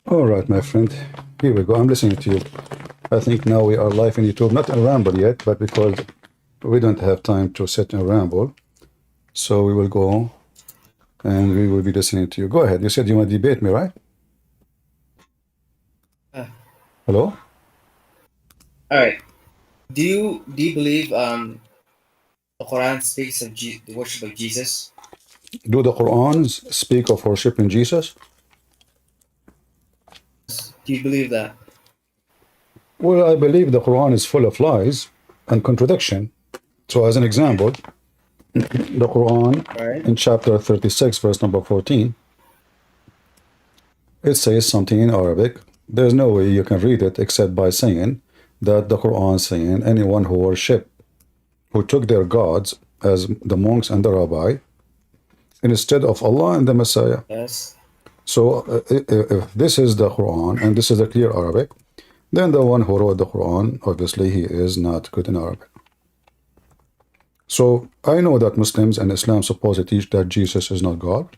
All right, my friend. Here we go. I'm listening to you. I think now we are live in YouTube. Not a ramble yet, but because we don't have time to sit and ramble. So we will go and we will be listening to you. Go ahead. You said you want to debate me, right? Hello? All right. Do you believe the Quran speaks of the worship of Jesus? Do the Qurans speak of worshiping Jesus? Do you believe that? Well, I believe the Quran is full of lies and contradiction. So as an example, the Quran Right. in chapter 36, verse number 14, it says something in Arabic. There's no way you can read it except by saying that the Quran is saying anyone who took their gods as the monks and the rabbi instead of Allah and the Messiah. Yes. So if this is the Quran and this is the clear Arabic, then the one who wrote the Quran, obviously he is not good in Arabic. So I know that Muslims and Islam supposedly teach that Jesus is not God,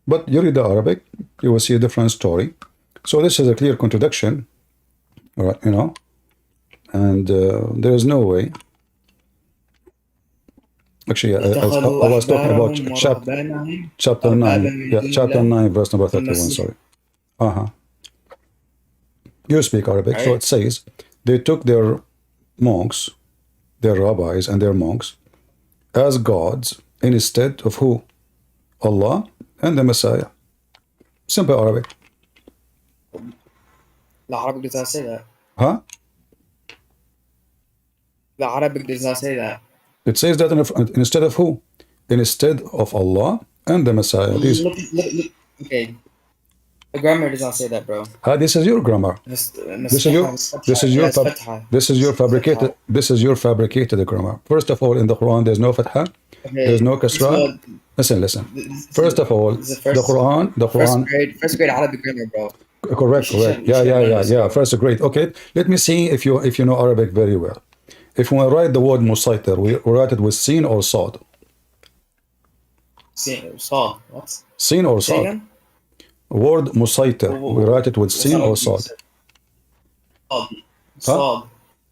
but you read the Arabic, you will see a different story. So this is a clear contradiction, right? You know, and there is no way. Actually, I was talking about chapter 9. Yeah, chapter 9, verse number 31. Sorry. You speak Arabic, so it says they took their monks, their rabbis and their monks as gods instead of who? Allah and the Messiah. Simple Arabic. The Arabic does not say that. Huh? The Arabic does not say that. It says that instead of who? Instead of Allah and the Messiah. Look, okay. The grammar does not say that, bro. This is your grammar. This is your fabricated grammar. First of all, in the Quran, there's no fatha, there's no kasra. Listen. First of all, the Quran. First grade Arabic grammar, bro. Correct. Yeah. First grade. Okay. Let me see if you know Arabic very well. If we write the word musaytir, we write it with sin or sad. Sad. What? Sin or sad. Word musaytir, we write it with sin or sad. Sad.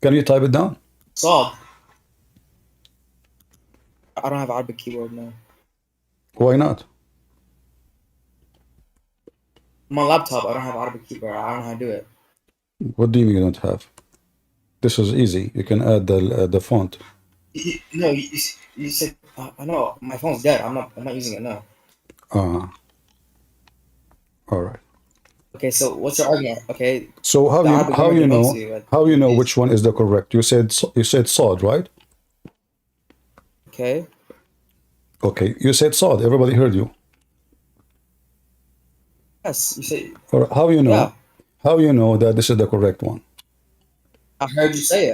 Can you type it down? Sad. I don't have Arabic keyboard now. Why not? My laptop, I don't have Arabic keyboard. I don't know how to do it. What do you mean you don't have? This is easy. You can add the font. No, you said I know my phone's dead. I'm not using it now. All right. Okay, so what's your argument? Okay. So how you know which one is the correct? You said sad, right? Okay. Okay, you said sad. Everybody heard you. Yes, you say. Or how you know? Yeah. How you know that this is the correct one? I heard you say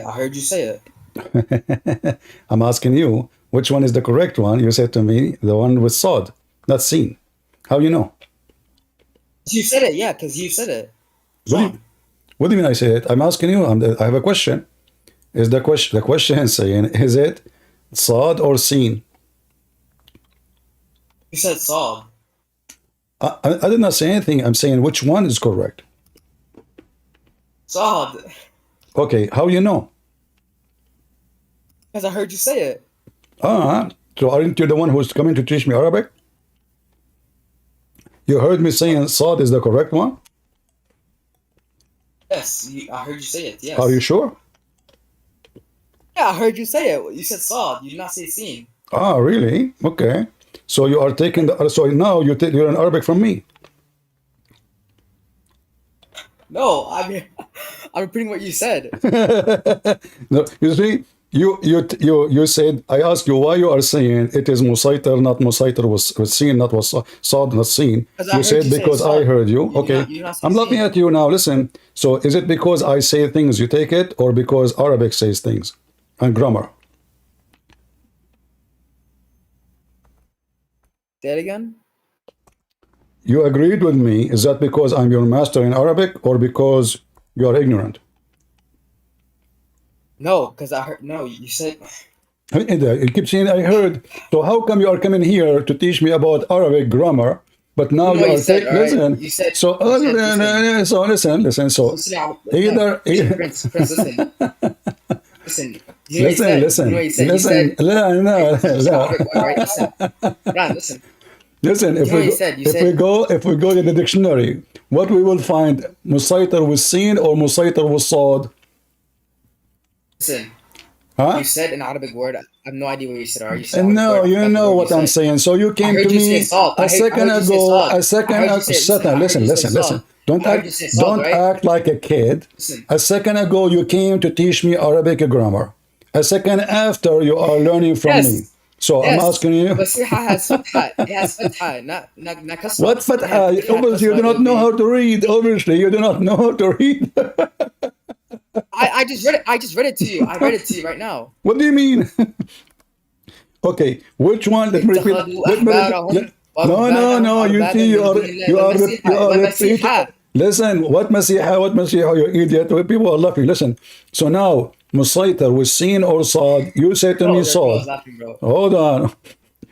it. I'm asking you which one is the correct one. You said to me the one with sad, not seen. How you know? You said it, yeah, because you said it. What do you mean I say it? I'm asking you. I have a question. Is the question saying is it sad or seen? You said sad. I did not say anything. I'm saying which one is correct. Sad. Okay, how you know? Because I heard you say it. So aren't you the one who's coming to teach me Arabic? You heard me saying sad is the correct one? Yes, I heard you say it, yes. Are you sure? Yeah, I heard you say it. You said sad. You did not say seen. Really? Okay. So you are taking so now you're in Arabic from me. No, I'm repeating what you said. No, you see, you said, I asked you why you are saying it is musaytir, not musaytir was seen, not was sad, not seen. You said because I heard you. Okay, I'm looking at you now. Listen. So is it because I say things you take it, or because Arabic says things and grammar? Say it again. You agreed with me. Is that because I'm your master in Arabic, or because you are ignorant? No, because I heard. No, you said. You keep saying I heard. So how come you are coming here to teach me about Arabic grammar But now You you know what you are said, all right? listen. You said, So you said, listen. So either Prince, listen. Listen. You know what you said? You know what you said? You listen. said, No. right? Listen. Ron, listen. Listen, You know what you said? You said, if we go to the dictionary, what we will find, Musaytar with sin or Musaytar with Sad? listen. Huh? You said an Arabic word. I have no idea what you said. Are you said And Arabic no, word? I you forgot the know word what you I'm said. saying. So you I came heard to you say me salt. a second I heard you say ago, salt. I heard you say, listen, I heard you say listen. salt. Don't I heard you act, say salt, right? like a kid. Listen. A second ago, you came to teach me Arabic grammar. A second after, you are learning from me. Yes. So I'm Yes. asking you, Basiha has fatha. It has fatha, not what kasra. fatha? Obviously, you do It not would know be. how to read. Obviously, you do not know how to read. I just read it. I just read it to you. I read it to you right now. What do you mean? Okay, which one? Let me repeat. اتخذوا Let me repeat. أحبارهم No. ورهبانهم You أربابا see, من دون الله you والمسيح are repeating. والمسيح. Listen, what Masiha, you idiot. People are laughing. Listen. So now, Musaytar with sin or Sad, you said to me Bro, your bro is Sad. laughing, bro. Hold on.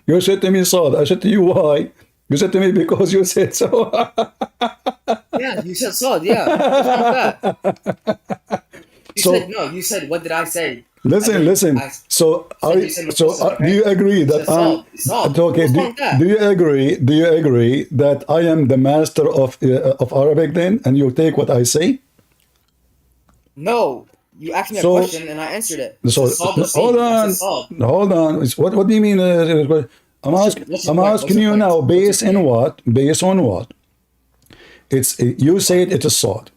You said to me Sad. I said to you, why? You said to me because you said so. Yeah, you said sod. Yeah, what's wrong with that? You said So, no. You said what did I say? I listen. didn't. I So, said you said Mufassal, do right? you agree You that said sod. Sod. okay? What's wrong with that? Do you agree? Do you agree that I am the master of Arabic then, and you take what I say? No, you asked me a So, question and I answered it. You said sod was hold seen. I said on, sod. hold on. What do you mean? What's your I'm point? What's asking your you point? now. What's your Based on point? what? Based on what? It's you said it is sod.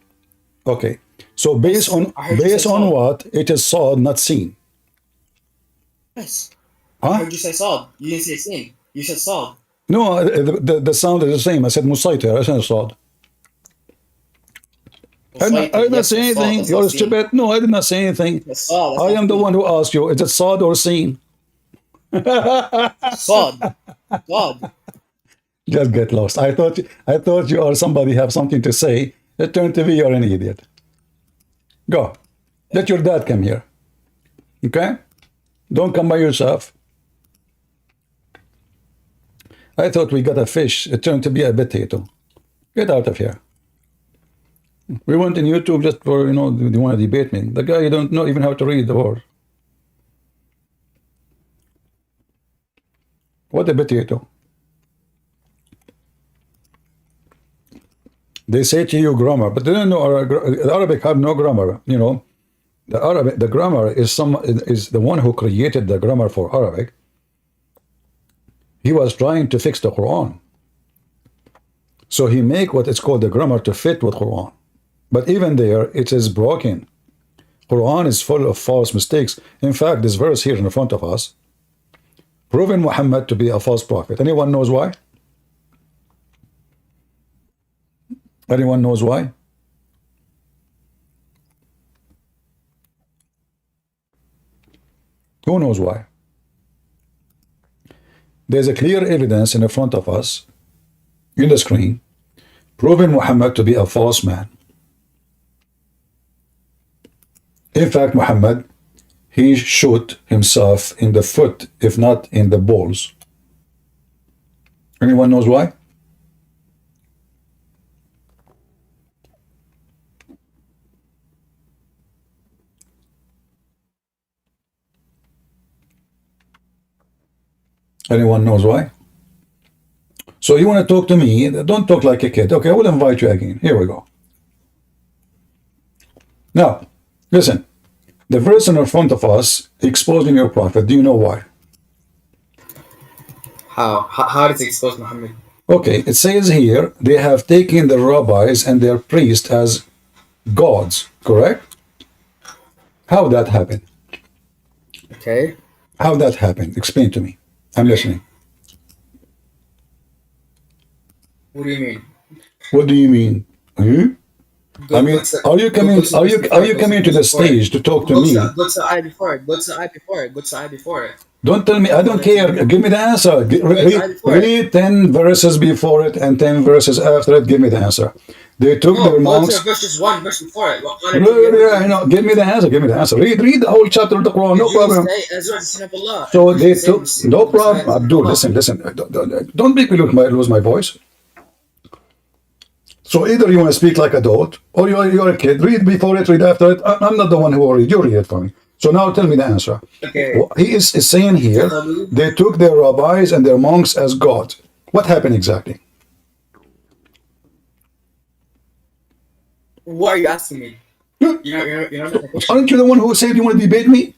Okay. So Yes, I heard you say based on sod. what? It is sod, not seen. Yes, I Huh? heard you say sod. You didn't say seen. You said sod. No, the sound is the same. I said Musaytir. I said sod. I Musaytir. did not Yes, say that's sod. anything. That's not You're seen. stupid. No, I did not say anything. That's sod. That's I not am the seen. one who asked you. Is it sod or seen? Sod. Sod. Just get lost. I thought you or somebody have something to say. It turned to be you're an idiot. Go. Let your dad come here. Okay? Don't come by yourself. I thought we got a fish. It turned to be a potato. Get out of here. We went in YouTube just for, you want to debate me. The guy, you don't know even how to read the word. What a potato. They say to you grammar, but they don't know Arabic have no grammar. The grammar is the one who created the grammar for Arabic. He was trying to fix the Quran. So he make what is called the grammar to fit with Quran. But even there, it is broken. Quran is full of false mistakes. In fact, this verse here in front of us, proving Muhammad to be a false prophet. Anyone knows why? Anyone knows why? Who knows why? There's a clear evidence in front of us, in the screen, proving Muhammad to be a false man. In fact, Muhammad, he shot himself in the foot, if not in the balls. Anyone knows why? Anyone knows why? So you want to talk to me? Don't talk like a kid. Okay, I will invite you again. Here we go. Now, listen. The verse in front of us exposing your prophet. Do you know why? How does it expose Muhammad? Okay, it says here they have taken the rabbis and their priests as gods, correct? How that happened? Okay. How that happened? Explain to me. I'm listening. What do you mean? What do you mean? I mean, are you coming to the stage to talk to me? Go to the eye before it. Go to the eye before it. Go to the eye before it. Don't tell me. I don't care. Give me the answer. Read 10 verses before it and 10 verses after it. Give me the answer. They took their monks. Go to verse 1, verse before it. Give me the answer. Give me the answer. Read the whole chapter of the Quran. No problem. So they took. No problem. Abdul, listen. Don't make me lose my voice. So either you want to speak like a adult, or you're a kid. Read before it, read after it. I'm not the one who will read. You read it for me. So now tell me the answer. Okay. He is saying here, they took their rabbis and their monks as God. What happened exactly? What are you asking me? You're not the question. Aren't you the one who said you want to debate me?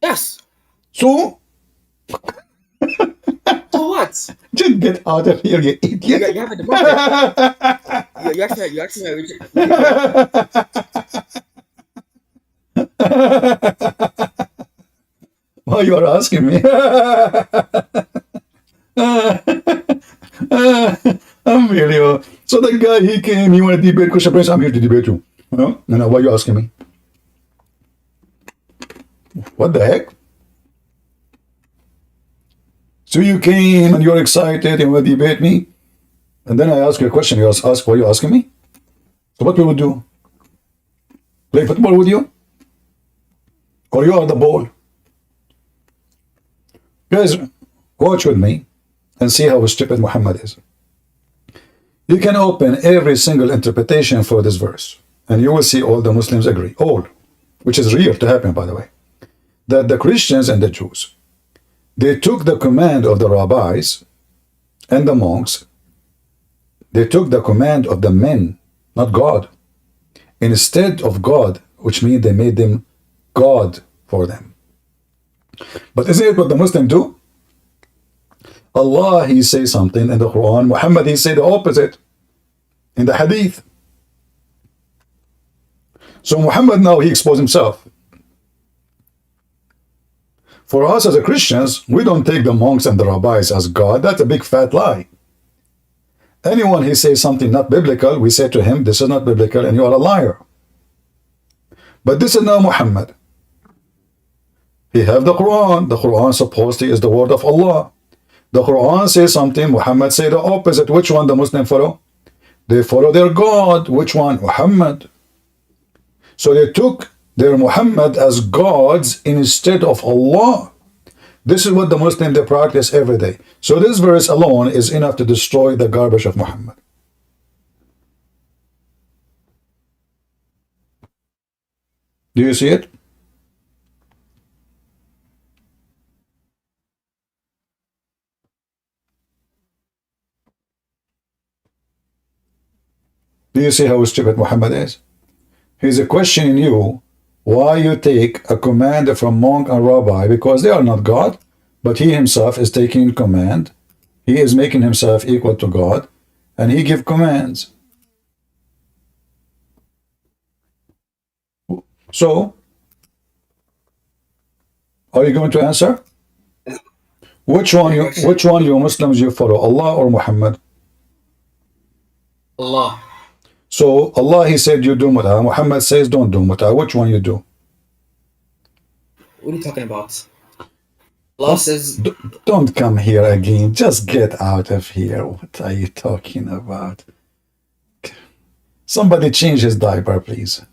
Yes. So? So what? Just get out of here, you idiot. You have a debate. You actually Why you are asking me? Unbelievable. So the guy, he came, he wanted to debate Christian Prince. I'm here to debate you. No, no, why are you asking me? What the heck? So you came and you're excited and want to debate me? And then I ask you a question. You ask, why are you asking me? So what we would do? Play football with you? Or you are the ball? Guys, watch with me and see how stupid Muhammad is. You can open every single interpretation for this verse, and you will see all the Muslims agree, all, which is real to happen, by the way, that the Christians and the Jews, they took the command of the rabbis and the monks, they took the command of the men, not God, instead of God, which means they made them God for them. But isn't it what the Muslims do? Allah, he says something in the Quran. Muhammad, he say the opposite in the Hadith. So Muhammad now, he exposed himself. For us as a Christians, we don't take the monks and the rabbis as God. That's a big fat lie. Anyone he says something not biblical, we say to him, this is not biblical and you are a liar. But this is now Muhammad. He have the Quran. The Quran supposedly is the word of Allah. The Quran says something, Muhammad say the opposite. Which one the Muslim follow? They follow their God. Which one? Muhammad. So they took their Muhammad as gods instead of Allah. This is what the Muslim they practice every day. So this verse alone is enough to destroy the garbage of Muhammad. Do you see it? Do you see how stupid Muhammad is? He's questioning you why you take a command from monk and rabbi, because they are not God, but he himself is taking command. He is making himself equal to God, and he give commands. So, are you going to answer? Which one you Muslims you follow, Allah or Muhammad? Allah. So Allah, he said you do mut'ah. Muhammad says don't do mut'ah. Which one you do? What are you talking about? Allah says... Don't come here again. Just get out of here. What are you talking about? Somebody change his diaper, please.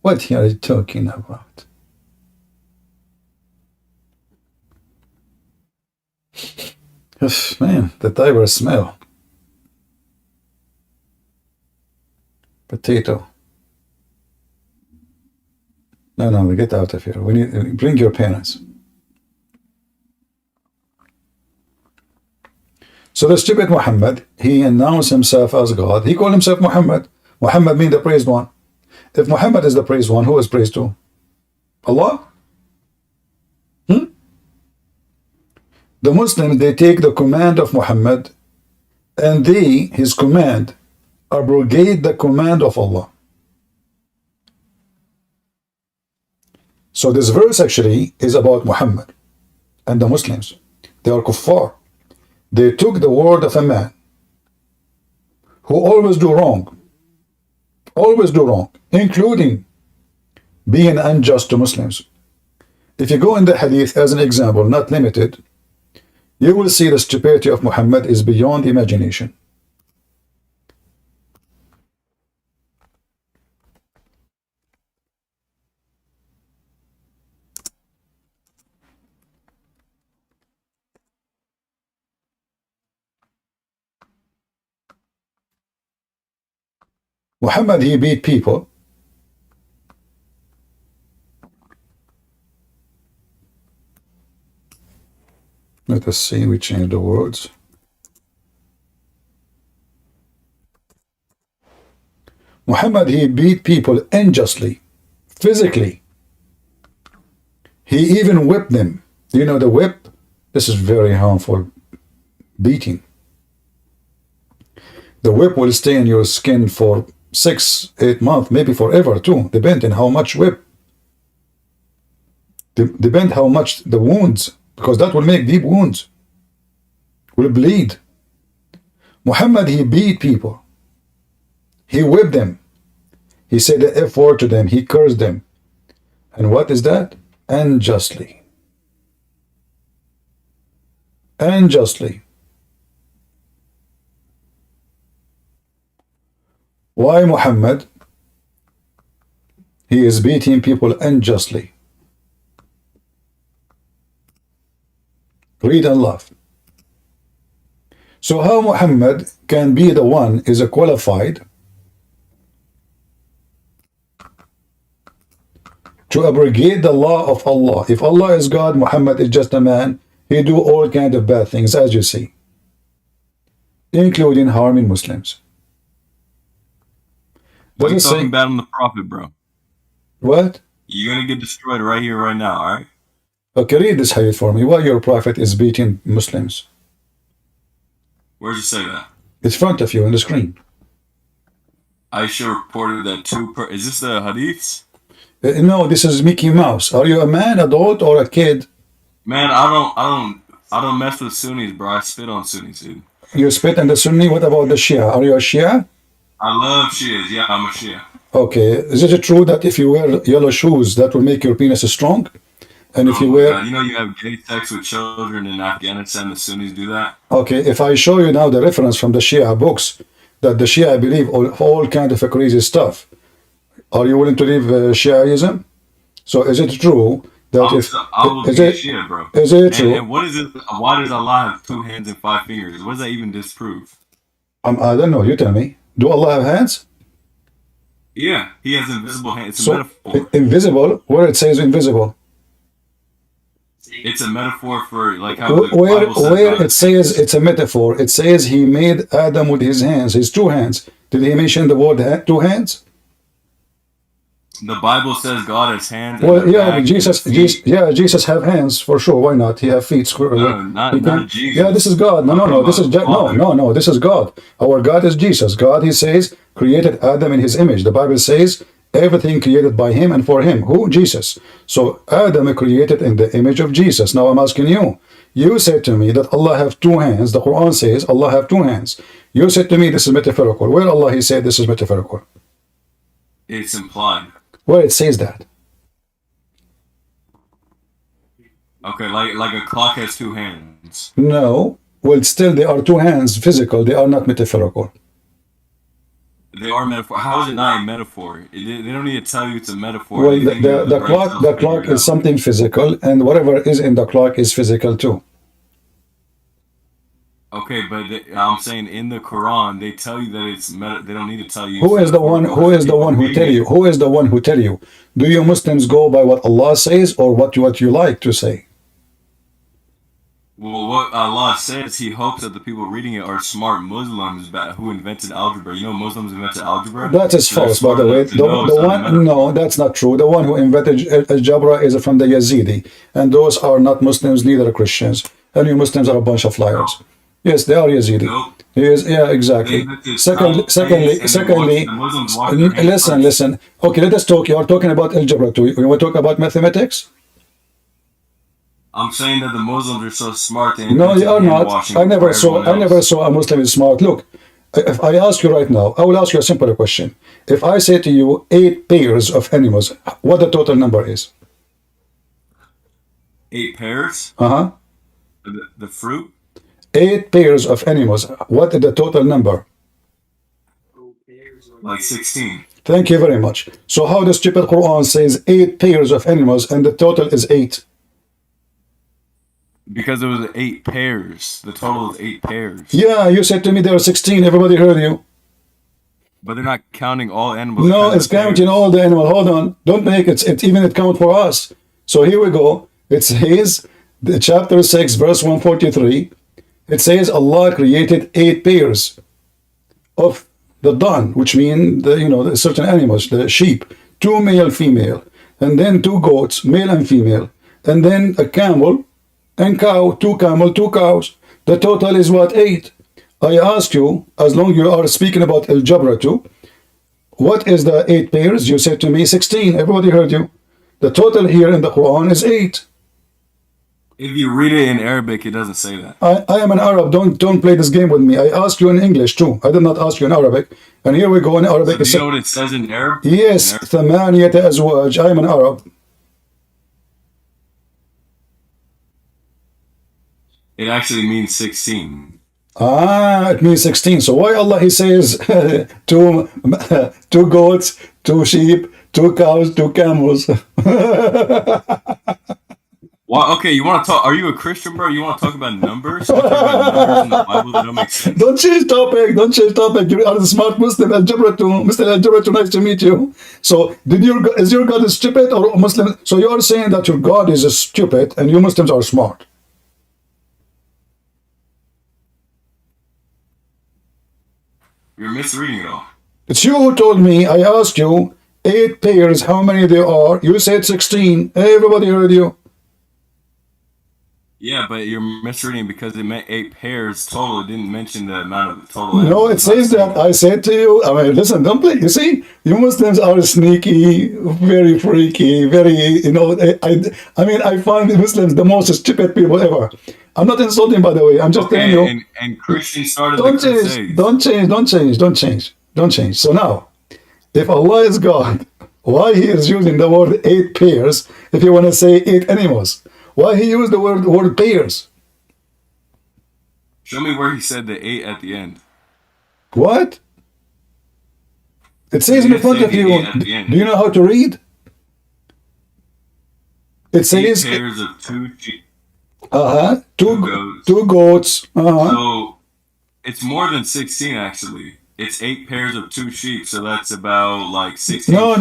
What are you talking about? Man, the diaper smell. Potato. No, get out of here. We need bring your parents. So the stupid Muhammad, he announced himself as God. He called himself Muhammad. Muhammad means the praised one. If Muhammad is the praised one, who is praised to? Allah? The Muslims, they take the command of Muhammad and his command, abrogate the command of Allah. So this verse actually is about Muhammad and the Muslims. They are kuffar. They took the word of a man who always do wrong, including being unjust to Muslims. If you go in the hadith as an example, not limited, you will see the stupidity of Muhammad is beyond imagination. Muhammad, he beat people. Let us see, we change the words. Muhammad, he beat people unjustly, physically. He even whipped them. Do you know the whip? This is very harmful beating. The whip will stay in your skin for 6-8 months, maybe forever too, depending how much whip. Depend how much the wounds, because that will make deep wounds, will bleed. Muhammad, he beat people. He whipped them. He said the F word to them. He cursed them. And what is that? Unjustly. Unjustly. Why Muhammad? He is beating people unjustly. Read and laugh. So how Muhammad can be the one is qualified to abrogate the law of Allah? If Allah is God, Muhammad is just a man. He do all kind of bad things, as you see, including harming Muslims. Why are you talking bad on the Prophet, bro? What? You're gonna get destroyed right here, right now, alright? Okay, read this hadith for me. Why your Prophet is beating Muslims? Where'd you say that? It's in front of you on the screen. Aisha reported that is this the hadiths? No, this is Mickey Mouse. Are you a man, adult, or a kid? Man, I don't mess with Sunnis, bro. I spit on Sunnis, dude. You spit on the Sunni. What about the Shia? Are you a Shia? I love Shias. Yeah, I'm a Shia. Okay. Is it true that if you wear yellow shoes, that will make your penis strong? And if you wear... you know you have gay sex with children in Afghanistan, the Sunnis do that? Okay, if I show you now the reference from the Shia books, that the Shia believe all kind of crazy stuff, are you willing to leave Shiaism? So is it true that I will be a Shia, bro. Is it true? And what is it? Why does Allah have 2 hands and 5 fingers? What does that even disprove? I don't know. You tell me. Do Allah have hands? Yeah, He has invisible hands. It's a metaphor. Invisible? Where it says invisible? It's a metaphor for like how where it says it's a metaphor. It says He made Adam with His hands, His 2 hands. Did He mention the word 2 hands? The Bible says God has hands. Well, yeah, Jesus have hands for sure. Why not? He have feet. No, not Jesus. Yeah, this is God. No. This is no. This is God. Our God is Jesus. God, He says, created Adam in His image. The Bible says everything created by Him and for Him. Who? Jesus. So Adam created in the image of Jesus. Now I'm asking you. You said to me that Allah have 2 hands. The Quran says Allah have 2 hands. You said to me this is metaphorical. Where Allah He said this is metaphorical? It's implied. Where it says that? Okay, like a clock has 2 hands. No. Well, still they are 2 hands physical. They are not metaphorical. They are metaphor. How is it not a metaphor? They don't need to tell you it's a metaphor. Well, the clock is something physical, and whatever is in the clock is physical too. Okay, but I'm saying in the Quran they tell you that it's they don't need to tell you. Who is the one who tell you? Who is the one who tell you? Do you Muslims go by what Allah says or what you like to say? Well, what Allah says, He hopes that the people reading it are smart Muslims who invented algebra. You know, Muslims invented algebra. That is false, by the way. No, that's not true. The one who invented algebra is from the Yazidi, and those are not Muslims, neither Christians. And you Muslims are a bunch of liars. No. Yes, they are Yazidi. Nope. Yeah, exactly. Secondly, listen. Okay, let us talk. You are talking about algebra too. You want to talk about mathematics? I'm saying that the Muslims are so smart. No, they are not. I never saw a Muslim is smart. Look, if I ask you right now, I will ask you a simple question. If I say to you 8 pairs of animals, what the total number is? 8 pairs? Uh-huh. The fruit? 8 pairs of animals. What is the total number? Like 16. Thank you very much. So how the stupid Quran says 8 pairs of animals and the total is 8? Because it was 8 pairs. The total is 8 pairs. Yeah, you said to me there are 16. Everybody heard you. But they're not counting all animals. No, it's counting all the animal. Hold on. Don't make it even it count for us. So here we go. It says, the chapter 6, verse 143. It says Allah created 8 pairs of the dun, which mean the certain animals, the sheep, 2 male, female, and then 2 goats, male and female, and then a camel and cow, 2 camel, 2 cows. The total is what? 8. I ask you, as long you are speaking about algebra too, what is the 8 pairs? You said to me 16. Everybody heard you. The total here in the Quran is 8. If you read it in Arabic, it doesn't say that. I am an Arab. Don't play this game with me. I asked you in English too. I did not ask you in Arabic. And here we go in Arabic. So do you know what it says in Arabic? Yes, ثمانية أزواج. I am an Arab. It actually means 16. It means 16. So why Allah he says 2 goats, 2 sheep, 2 cows, 2 camels? Well, okay, you want to talk? Are you a Christian, bro? You want to talk about numbers? You talk about numbers in the Bible that don't make sense. Don't change topic. Don't change topic. You are a smart Muslim. Algebra too. Mr. Algebra too. Nice to meet you. So, is your God stupid or Muslim? So you are saying that your God is stupid and you Muslims are smart. You're misreading it all. It's you who told me. I asked you 8 pairs. How many there are? You said 16. Everybody heard you. Yeah, but you're misreading because it meant 8 pairs total. It didn't mention the amount of the total. No, it says that. I said to you, I mean, listen, don't play. You see, you Muslims are sneaky, very freaky, very, I mean, I find the Muslims the most stupid people ever. I'm not insulting, by the way. I'm just telling you. And Christians started Don't change. So now, if Allah is God, why he is using the word 8 pairs if you want to say 8 animals? Why he used the word pairs? Show me where he said the 8 at the end. What? It says in front of you. Do you know how to read? It says 8 pairs of 2 sheep. 2 goats. So it's more than 16 actually. It's 8 pairs of 2 sheep, so that's about like 16. No.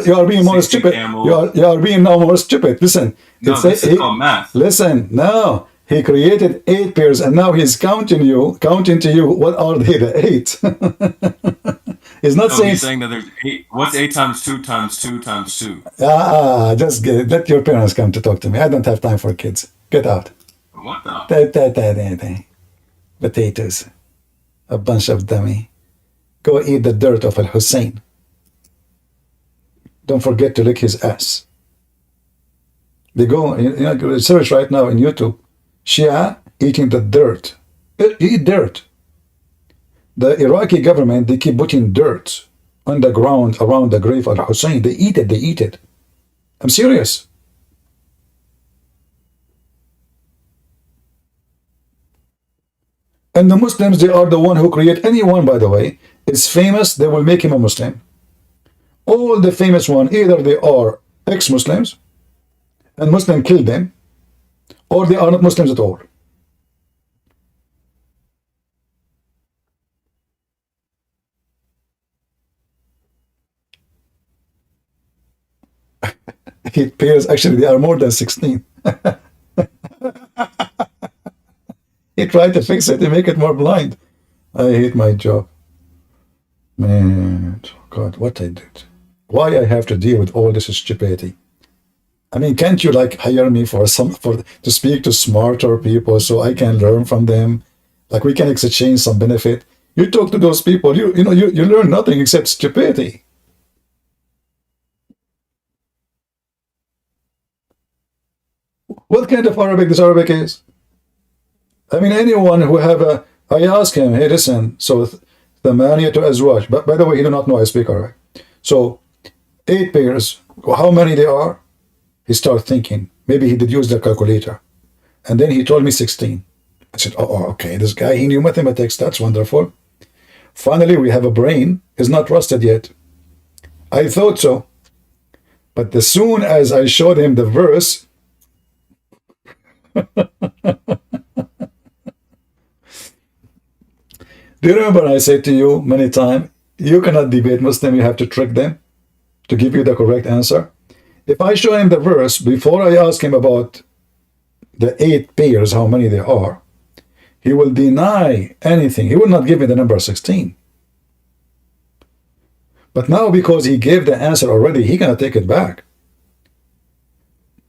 You are being more stupid. You are being now more stupid. Listen. No, this is called math. Listen. Now he created 8 pairs, and now he's counting to you. What are they? The 8. He's not saying. He's saying that there's 8. What's 8 times 2 times 2 times 2? Just let your parents come to talk to me. I don't have time for kids. Get out. What the? Potatoes. A bunch of dummy. Go eat the dirt of Al-Hussein. Don't forget to lick his ass. They go, search right now in YouTube. Shia eating the dirt. Eat dirt. The Iraqi government, they keep putting dirt on the ground around the grave of Al-Hussein. They eat it. I'm serious. And the Muslims, they are the one who create anyone, by the way, is famous, they will make him a Muslim. All the famous one, either they are ex-Muslims, and Muslim killed them, or they are not Muslims at all. It appears actually they are more than 16. He tried to fix it, to make it more blind. I hate my job. Man, God, what I did. Why I have to deal with all this stupidity? I mean, can't you like hire me to speak to smarter people so I can learn from them? Like we can exchange some benefit. You talk to those people, you learn nothing except stupidity. What kind of Arabic this Arabic is? I mean, anyone who have I ask him, hey, listen, so ثمانية أزواج. But by the way, he do not know I speak Arabic. So 8 pairs, how many there are? He started thinking. Maybe he did use the calculator. And then he told me 16. I said, oh, okay, this guy, he knew mathematics. That's wonderful. Finally, we have a brain. It's not rusted yet. I thought so. But as soon as I showed him the verse, do you remember I said to you many times, You cannot debate Muslim. You have to trick them to give you the correct answer. If I show him the verse before I ask him about the 8 pairs, how many there are, he will deny anything. He will not give me the number 16. But now, because he gave the answer already, he cannot take it back.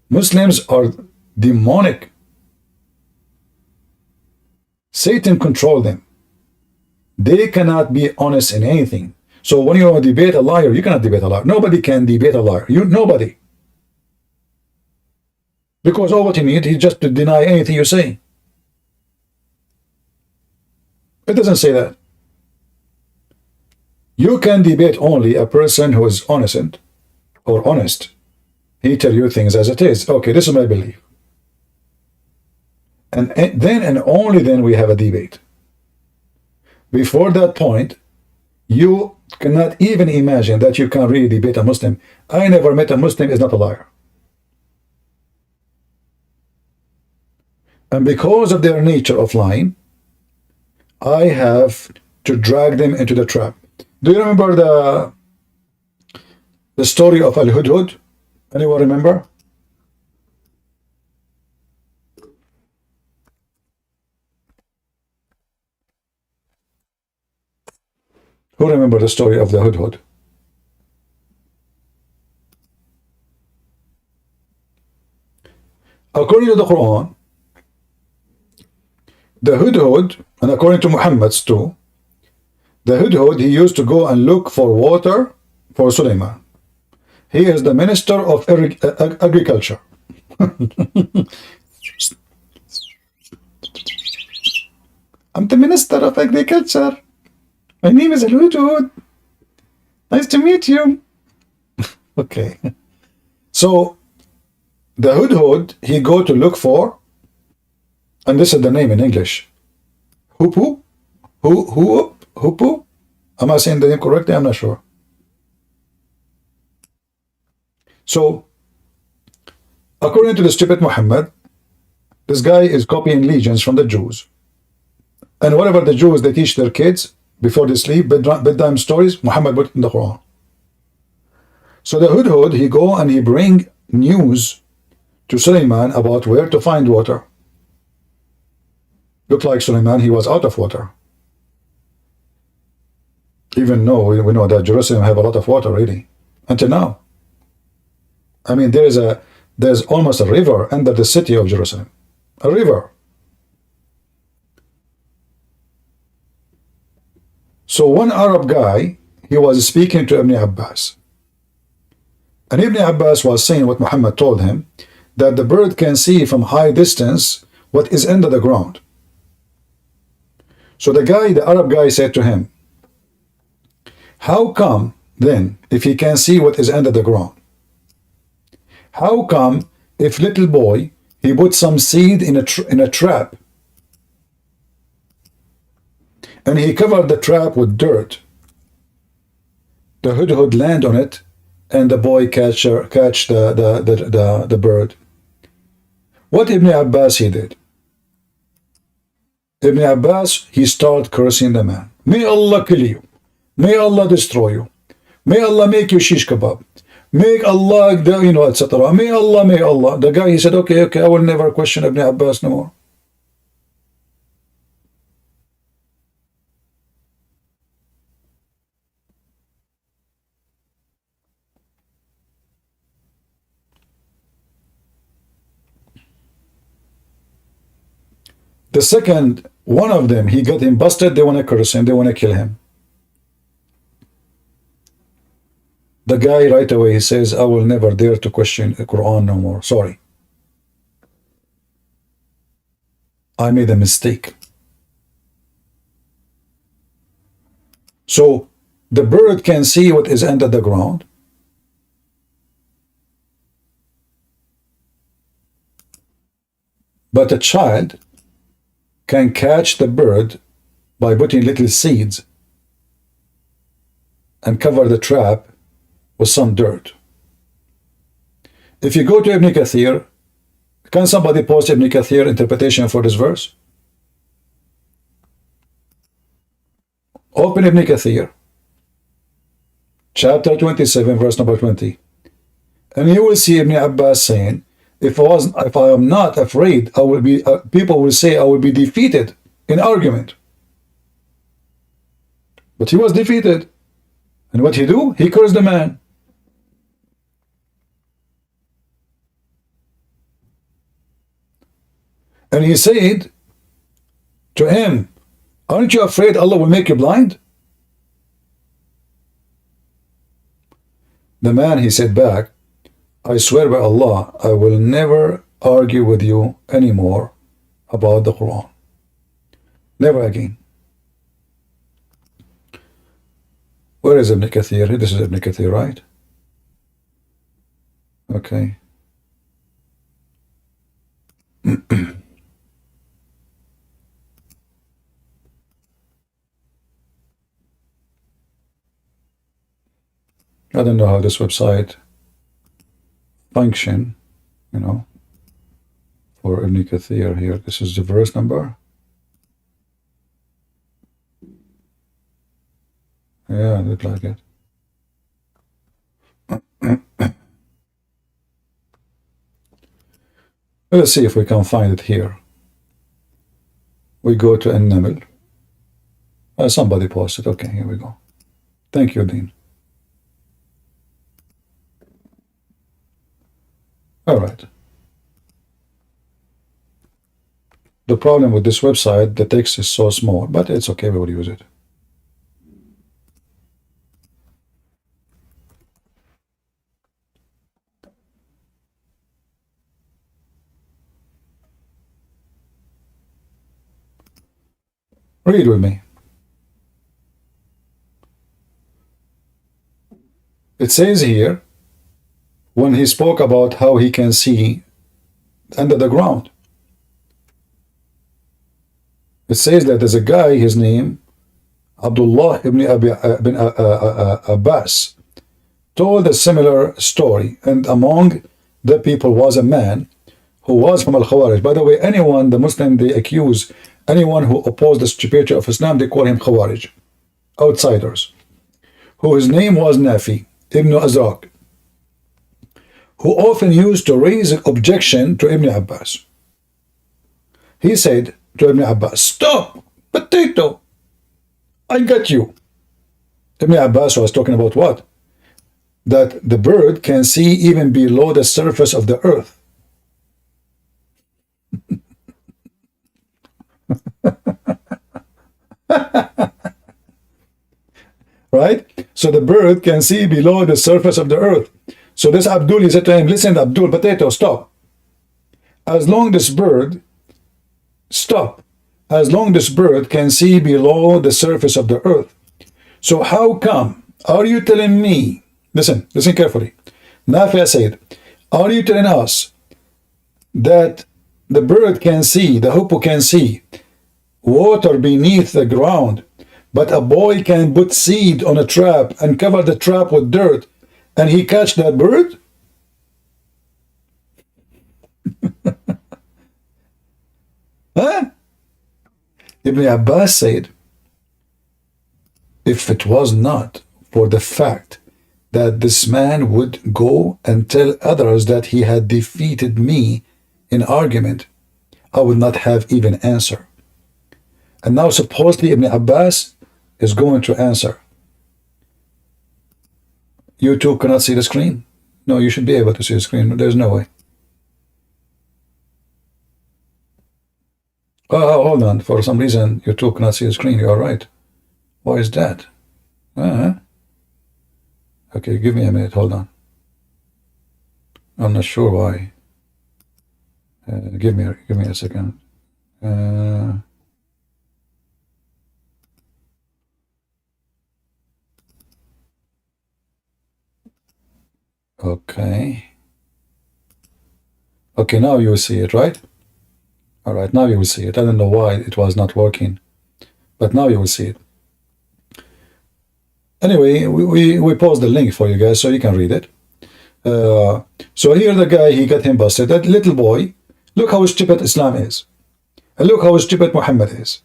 Muslims are demonic. Satan controls them. They cannot be honest in anything. So when you debate a liar, you cannot debate a liar. Nobody can debate a liar. Nobody. Because all what you need is just to deny anything you say. It doesn't say that. You can debate only a person who is innocent or honest. He tell you things as it is. Okay, this is my belief. And then and only then we have a debate. Before that point, you cannot even imagine that you can really debate a Muslim. I never met a Muslim is not a liar. And because of their nature of lying, I have to drag them into the trap. Do you remember the story of Al-Hudhud? Anyone remember? Who remember the story of the Hudhud? According to the Quran, the Hudhud, and according to Muhammad's too, the Hudhud, he used to go and look for water for Sulaiman. He is the minister of agriculture. I'm the minister of agriculture. My name is Al-Hudhud. Nice to meet you. Okay. So the Hudhud, he go to look for, and this is the name in English, Hupu? Hupu? Am I saying the name correctly? I'm not sure. So, according to the stupid Muhammad, this guy is copying legends from the Jews. And whatever the Jews, they teach their kids before they sleep, bedtime stories, Muhammad put in the Quran. So the Hudhud, he go and he bring news to Sulaiman about where to find water. Looked like Sulaiman, he was out of water. Even though we know that Jerusalem have a lot of water, really, until now. I mean, there's almost a river under the city of Jerusalem. A river. So one Arab guy, he was speaking to Ibn Abbas. And Ibn Abbas was saying what Muhammad told him, that the bird can see from high distance what is under the ground. So the Arab guy said to him, how come then, if he can see what is under the ground, how come if little boy, he put some seed in a trap, and he covered the trap with dirt, the Hudhud land on it, and the boy catch the bird? What Ibn Abbas he did? Ibn Abbas, he started cursing the man. May Allah kill you. May Allah destroy you. May Allah make you shish kebab. Make Allah, etc. May Allah. The guy, he said, okay, I will never question Ibn Abbas no more. The second, one of them, he got him busted, they want to curse him, they want to kill him. The guy right away, he says, I will never dare to question the Quran no more. Sorry. I made a mistake. So the bird can see what is under the ground. But a child can catch the bird by putting little seeds and cover the trap with some dirt. If you go to Ibn Kathir, can somebody post Ibn Kathir interpretation for this verse? Open Ibn Kathir chapter 27, verse number 20. And you will see Ibn Abbas saying, if I am not afraid, I will be. People will say I will be defeated in argument. But he was defeated, and what he do? He cursed the man. And he said to him, aren't you afraid Allah will make you blind? The man, he said back, I swear by Allah, I will never argue with you anymore about the Quran. Never again. Where is Ibn Kathir? This is Ibn Kathir, right? Okay. I don't know how this website function, you know, for Ibn Kathir here. This is the verse number. Yeah, it looked like it. Let's see if we can find it here. We go to An-Naml. Somebody posted. Okay, here we go. Thank you, Dean. All right. The problem with this website, the text is so small, but it's okay, we will use it. Read with me. It says here, when he spoke about how he can see under the ground. It says that there's a guy, his name, Abdullah ibn Abbas, told a similar story. And among the people was a man who was from Al-Khawarij. By the way, anyone, the Muslim, they accuse anyone who opposed the stupidity of Islam, they call him Khawarij, outsiders, who his name was Nafi ibn Azraq, who often used to raise an objection to Ibn Abbas. He said to Ibn Abbas, stop, potato, I got you. Ibn Abbas was talking about what? That the bird can see even below the surface of the earth. Right? So the bird can see below the surface of the earth. So this Abdul, he said to him, listen, Abdul, potato, stop. As long as this bird, stop. As long as this bird can see below the surface of the earth. So how come, are you telling me, listen carefully. Nafi said, are you telling us that the bird can see, the hippo can see water beneath the ground, but a boy can put seed on a trap and cover the trap with dirt, and he catch that bird? Huh? Ibn Abbas said, if it was not for the fact that this man would go and tell others that he had defeated me in argument, I would not have even answer. And now supposedly Ibn Abbas is going to answer. You two cannot see the screen? No, you should be able to see the screen. There's no way. Oh, hold on. For some reason, you two cannot see the screen. You are right. Why is that? Okay, give me a minute. Hold on. I'm not sure why. Give me a second. Okay. Okay, now you will see it, right? All right, now you will see it. I don't know why it was not working, but now you will see it. Anyway, we post the link for you guys so you can read it. So here the guy, he got him busted. That little boy, look how stupid Islam is. And look how stupid Muhammad is.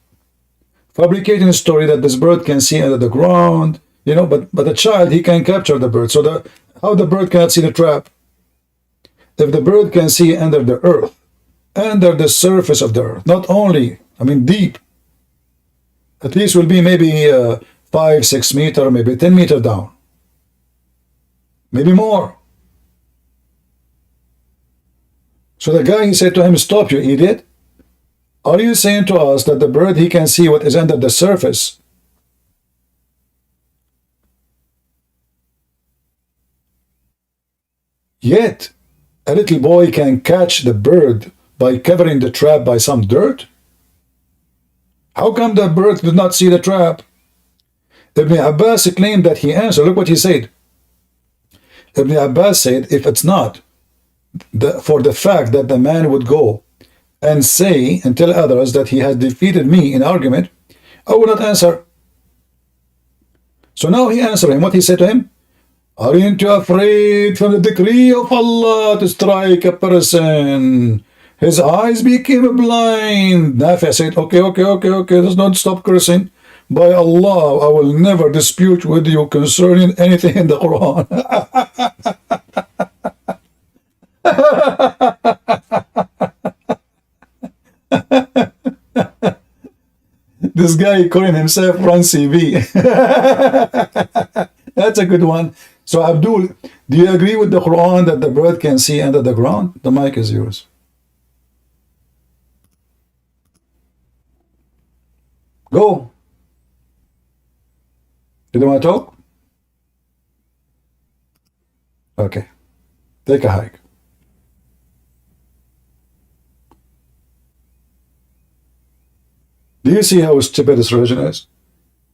Fabricating a story that this bird can see under the ground, You know, but a child, he can capture the bird. So how the bird cannot see the trap? If the bird can see under the earth, under the surface of the earth, not only, I mean, deep, at least will be maybe 5-6 meters, maybe 10 meters down, maybe more. So the guy, he said to him, stop, you idiot. Are you saying to us that the bird, he can see what is under the surface? Yet, a little boy can catch the bird by covering the trap by some dirt? How come the bird did not see the trap? Ibn Abbas claimed that he answered. Look what he said. Ibn Abbas said, if it's not for the fact that the man would go and say and tell others that he has defeated me in argument, I will not answer. So now he answered him. What he said to him? Aren't you afraid from the decree of Allah to strike a person? His eyes became blind. Nafi said, okay, let's not stop cursing. By Allah, I will never dispute with you concerning anything in the Quran. This guy calling himself Run CB. That's a good one. So Abdul, do you agree with the Quran that the bird can see under the ground? The mic is yours. Go. You don't want to talk? Okay. Take a hike. Do you see how stupid this religion is?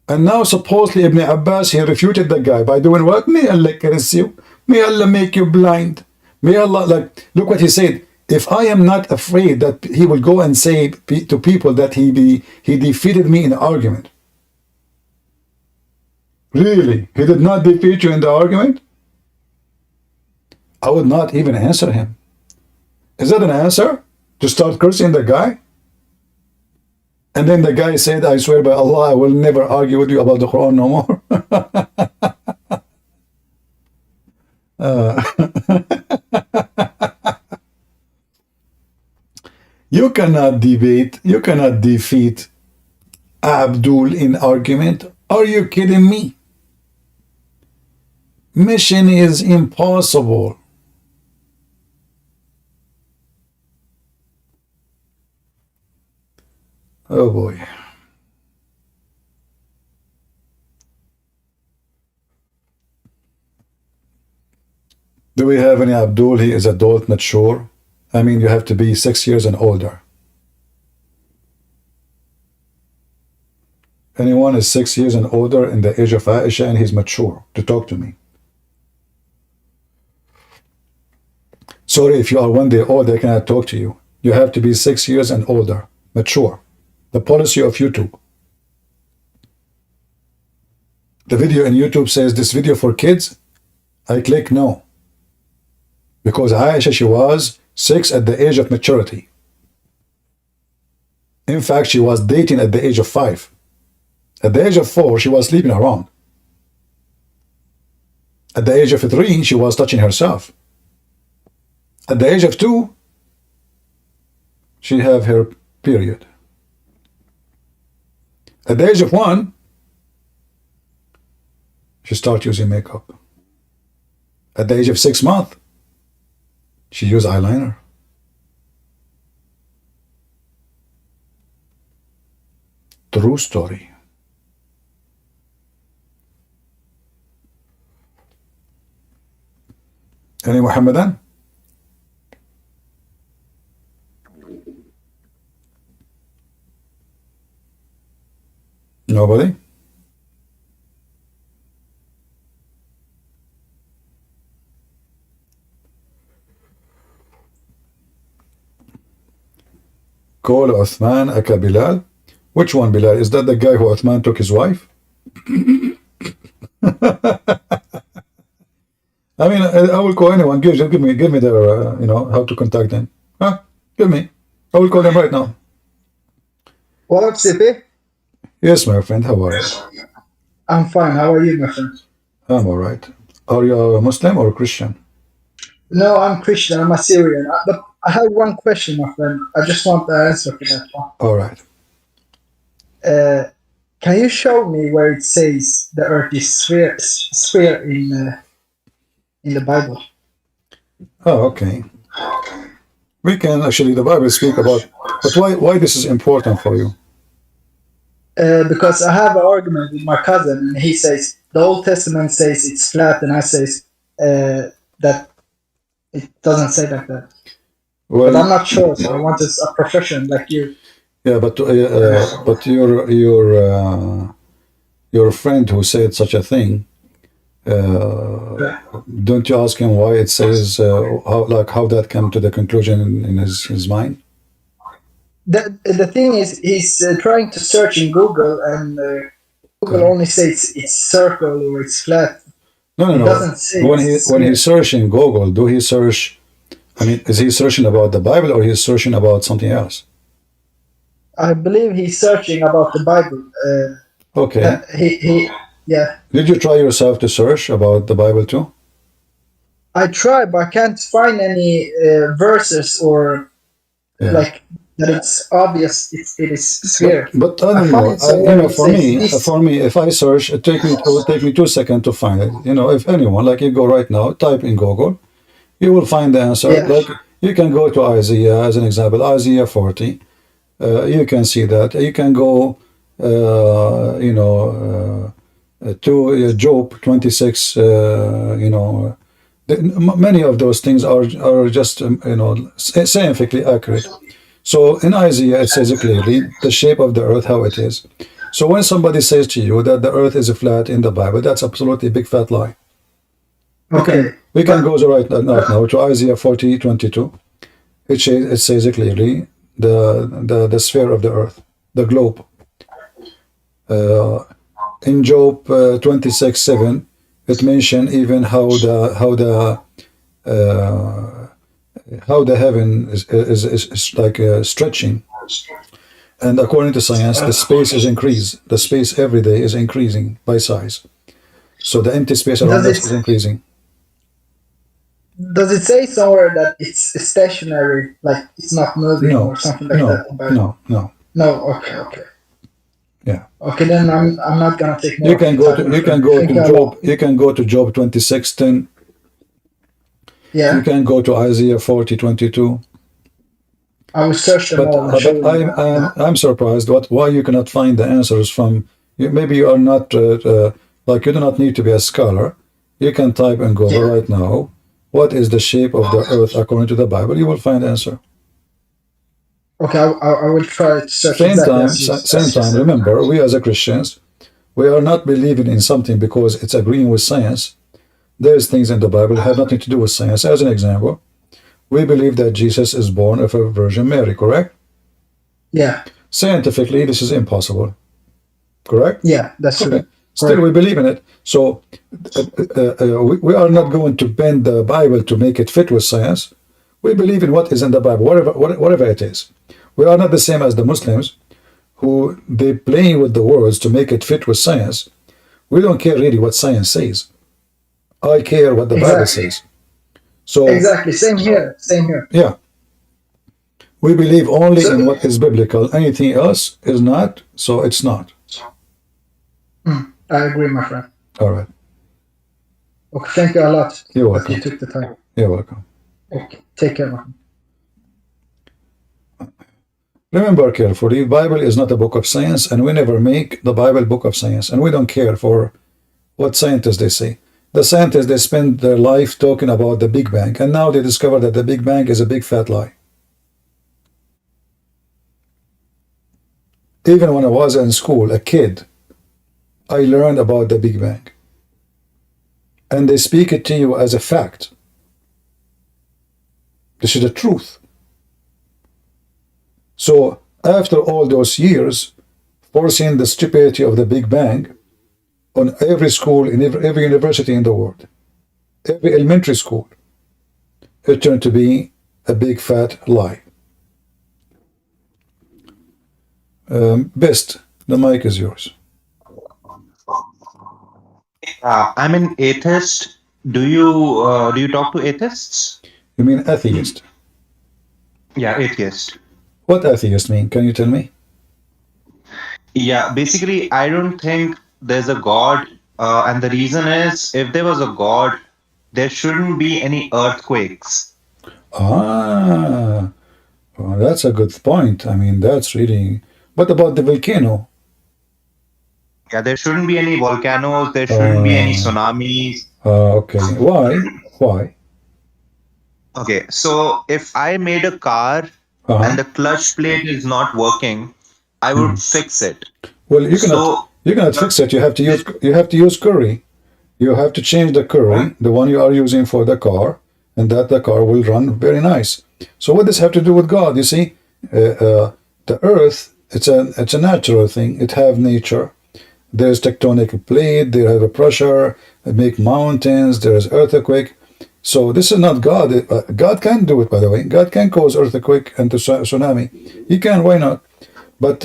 And now supposedly Ibn Abbas, he refuted the guy by doing what? May Allah curse you. May Allah make you blind. May Allah, like, look what he said. If I am not afraid that he will go and say to people that he defeated me in an argument. Really? He did not defeat you in the argument? I would not even answer him. Is that an answer? To start cursing the guy? And then the guy said, I swear by Allah, I will never argue with you about the Quran no more. You cannot debate, you cannot defeat Abdul in argument. Are you kidding me? Mission is impossible. Oh boy. Do we have any Abdul? He is adult, mature. I mean, you have to be 6 years and older. Anyone is 6 years and older in the age of Aisha and he's mature to talk to me. Sorry, if you are 1 day old, I cannot talk to you. You have to be 6 years and older, mature. The policy of YouTube. The video in YouTube says this video for kids. I click no. Because Aisha, she was 6 at the age of maturity. In fact, she was dating at the age of 5. At the age of 4, she was sleeping around. At the age of 3, she was touching herself. At the age of 2, she have her period. At the age of 1, she start using makeup. At the age of 6 months, she used eyeliner. True story. Any Muhammadan? Nobody? Call Uthman aka Bilal. Which one Bilal? Is that the guy who Uthman took his wife? I mean, I will call anyone. Give me their, how to contact them. Huh? Give me. I will call them right now. What, CP? Yes, my friend. How are you? I'm fine. How are you, my friend? I'm all right. Are you a Muslim or a Christian? No, I'm Christian. I'm Assyrian. But I have one question, my friend. I just want the answer for that one. All right. Can you show me where it says the earth is sphere in the Bible? Oh, okay. We can actually, the Bible speak about, but why this is important for you? Because I have an argument with my cousin, and he says the Old Testament says it's flat, and I says that it doesn't say like that. Well, but I'm not sure, so I want a profession like you. Yeah, but your friend who said such a thing, don't you ask him why it says how that came to the conclusion in his mind? The thing is, he's trying to search in Google, and Google only says it's circle or it's flat. No. It doesn't say when he's searching Google, do he search? I mean, is he searching about the Bible or he's searching about something else? I believe he's searching about the Bible. Okay. Yeah. Did you try yourself to search about the Bible too? I tried, but I can't find any verses or like that. It's obvious. It is sphere. But I don't know. For me, if I search, it will take me 2 seconds to find it. If anyone, like you go right now, type in Google, you will find the answer. Yeah. Like you can go to Isaiah as an example, Isaiah 40. You can see that. You can go, to Job 26. Many of those things are just scientifically accurate. So in Isaiah it says clearly the shape of the earth, how it is. So when somebody says to you that the earth is flat in the Bible, that's absolutely a big fat lie. Okay. We can go right now to Isaiah 40:22. It says clearly the sphere of the earth, the globe. In Job 26:7, it mentions even how the heaven is like stretching, and according to science, the space is increased. The space every day is increasing by size, so the empty space around us is increasing. Does it say somewhere that it's stationary, like it's not moving or something like that? No. Okay. Yeah. Okay, then I'm not gonna take more. You can go to Job 26:10. Yeah. You can go to Isaiah 40:22. I will search them all. But I'm surprised why you cannot find the answers from. Maybe you are not like you do not need to be a scholar. You can type in Google right now. What is the shape of the earth according to the Bible? You will find the answer. Okay, I will try to search. Same time. Remember, we as a Christians, we are not believing in something because it's agreeing with science. There's things in the Bible that have nothing to do with science. As an example, we believe that Jesus is born of a Virgin Mary, correct? Yeah. Scientifically, this is impossible. Correct? Yeah, that's true. Still, we believe in it. So we are not going to bend the Bible to make it fit with science. We believe in what is in the Bible, whatever it is. We are not the same as the Muslims, who they play with the words to make it fit with science. We don't care really what science says. I care what the Bible says. So exactly, same here. Yeah. We believe only in what is biblical. Anything else is not, so it's not. I agree, my friend. All right. Okay, thank you a lot. You're welcome. You took the time. You're welcome. Okay, take care, my friend. Remember carefully, Bible is not a book of science, and we never make the Bible book of science, and we don't care for what scientists they say. The scientists, they spend their life talking about the Big Bang, and now they discover that the Big Bang is a big fat lie. Even when I was in school, a kid, I learned about the Big Bang. And they speak it to you as a fact. This is the truth. So after all those years, forcing the stupidity of the Big Bang on every school, in every university in the world, every elementary school, it turned to be a big fat lie. Best, the mic is yours. I'm an atheist. Do you talk to atheists? You mean atheist? Yeah, atheist. What atheist mean? Can you tell me? Yeah, basically, I don't think there's a God, and the reason is, if there was a God, there shouldn't be any earthquakes. Ah, well, that's a good point. I mean, that's really. What about the volcano? Yeah, there shouldn't be any volcanoes. There shouldn't be any Uh, tsunamis. okay. Why? Why? Okay, so if I made a car Uh-huh. and the clutch plate is not working, I would fix it. Well, So, you cannot fix it. You have to use curry. You have to change the curry, the one you are using for the car, and that the car will run very nice. So what does this have to do with God? You see, the earth, it's a natural thing. It have nature. There's tectonic plate, there have a pressure, it make mountains, there is earthquake. So this is not God. God can do it, by the way. God can cause earthquake and tsunami. He can, why not? But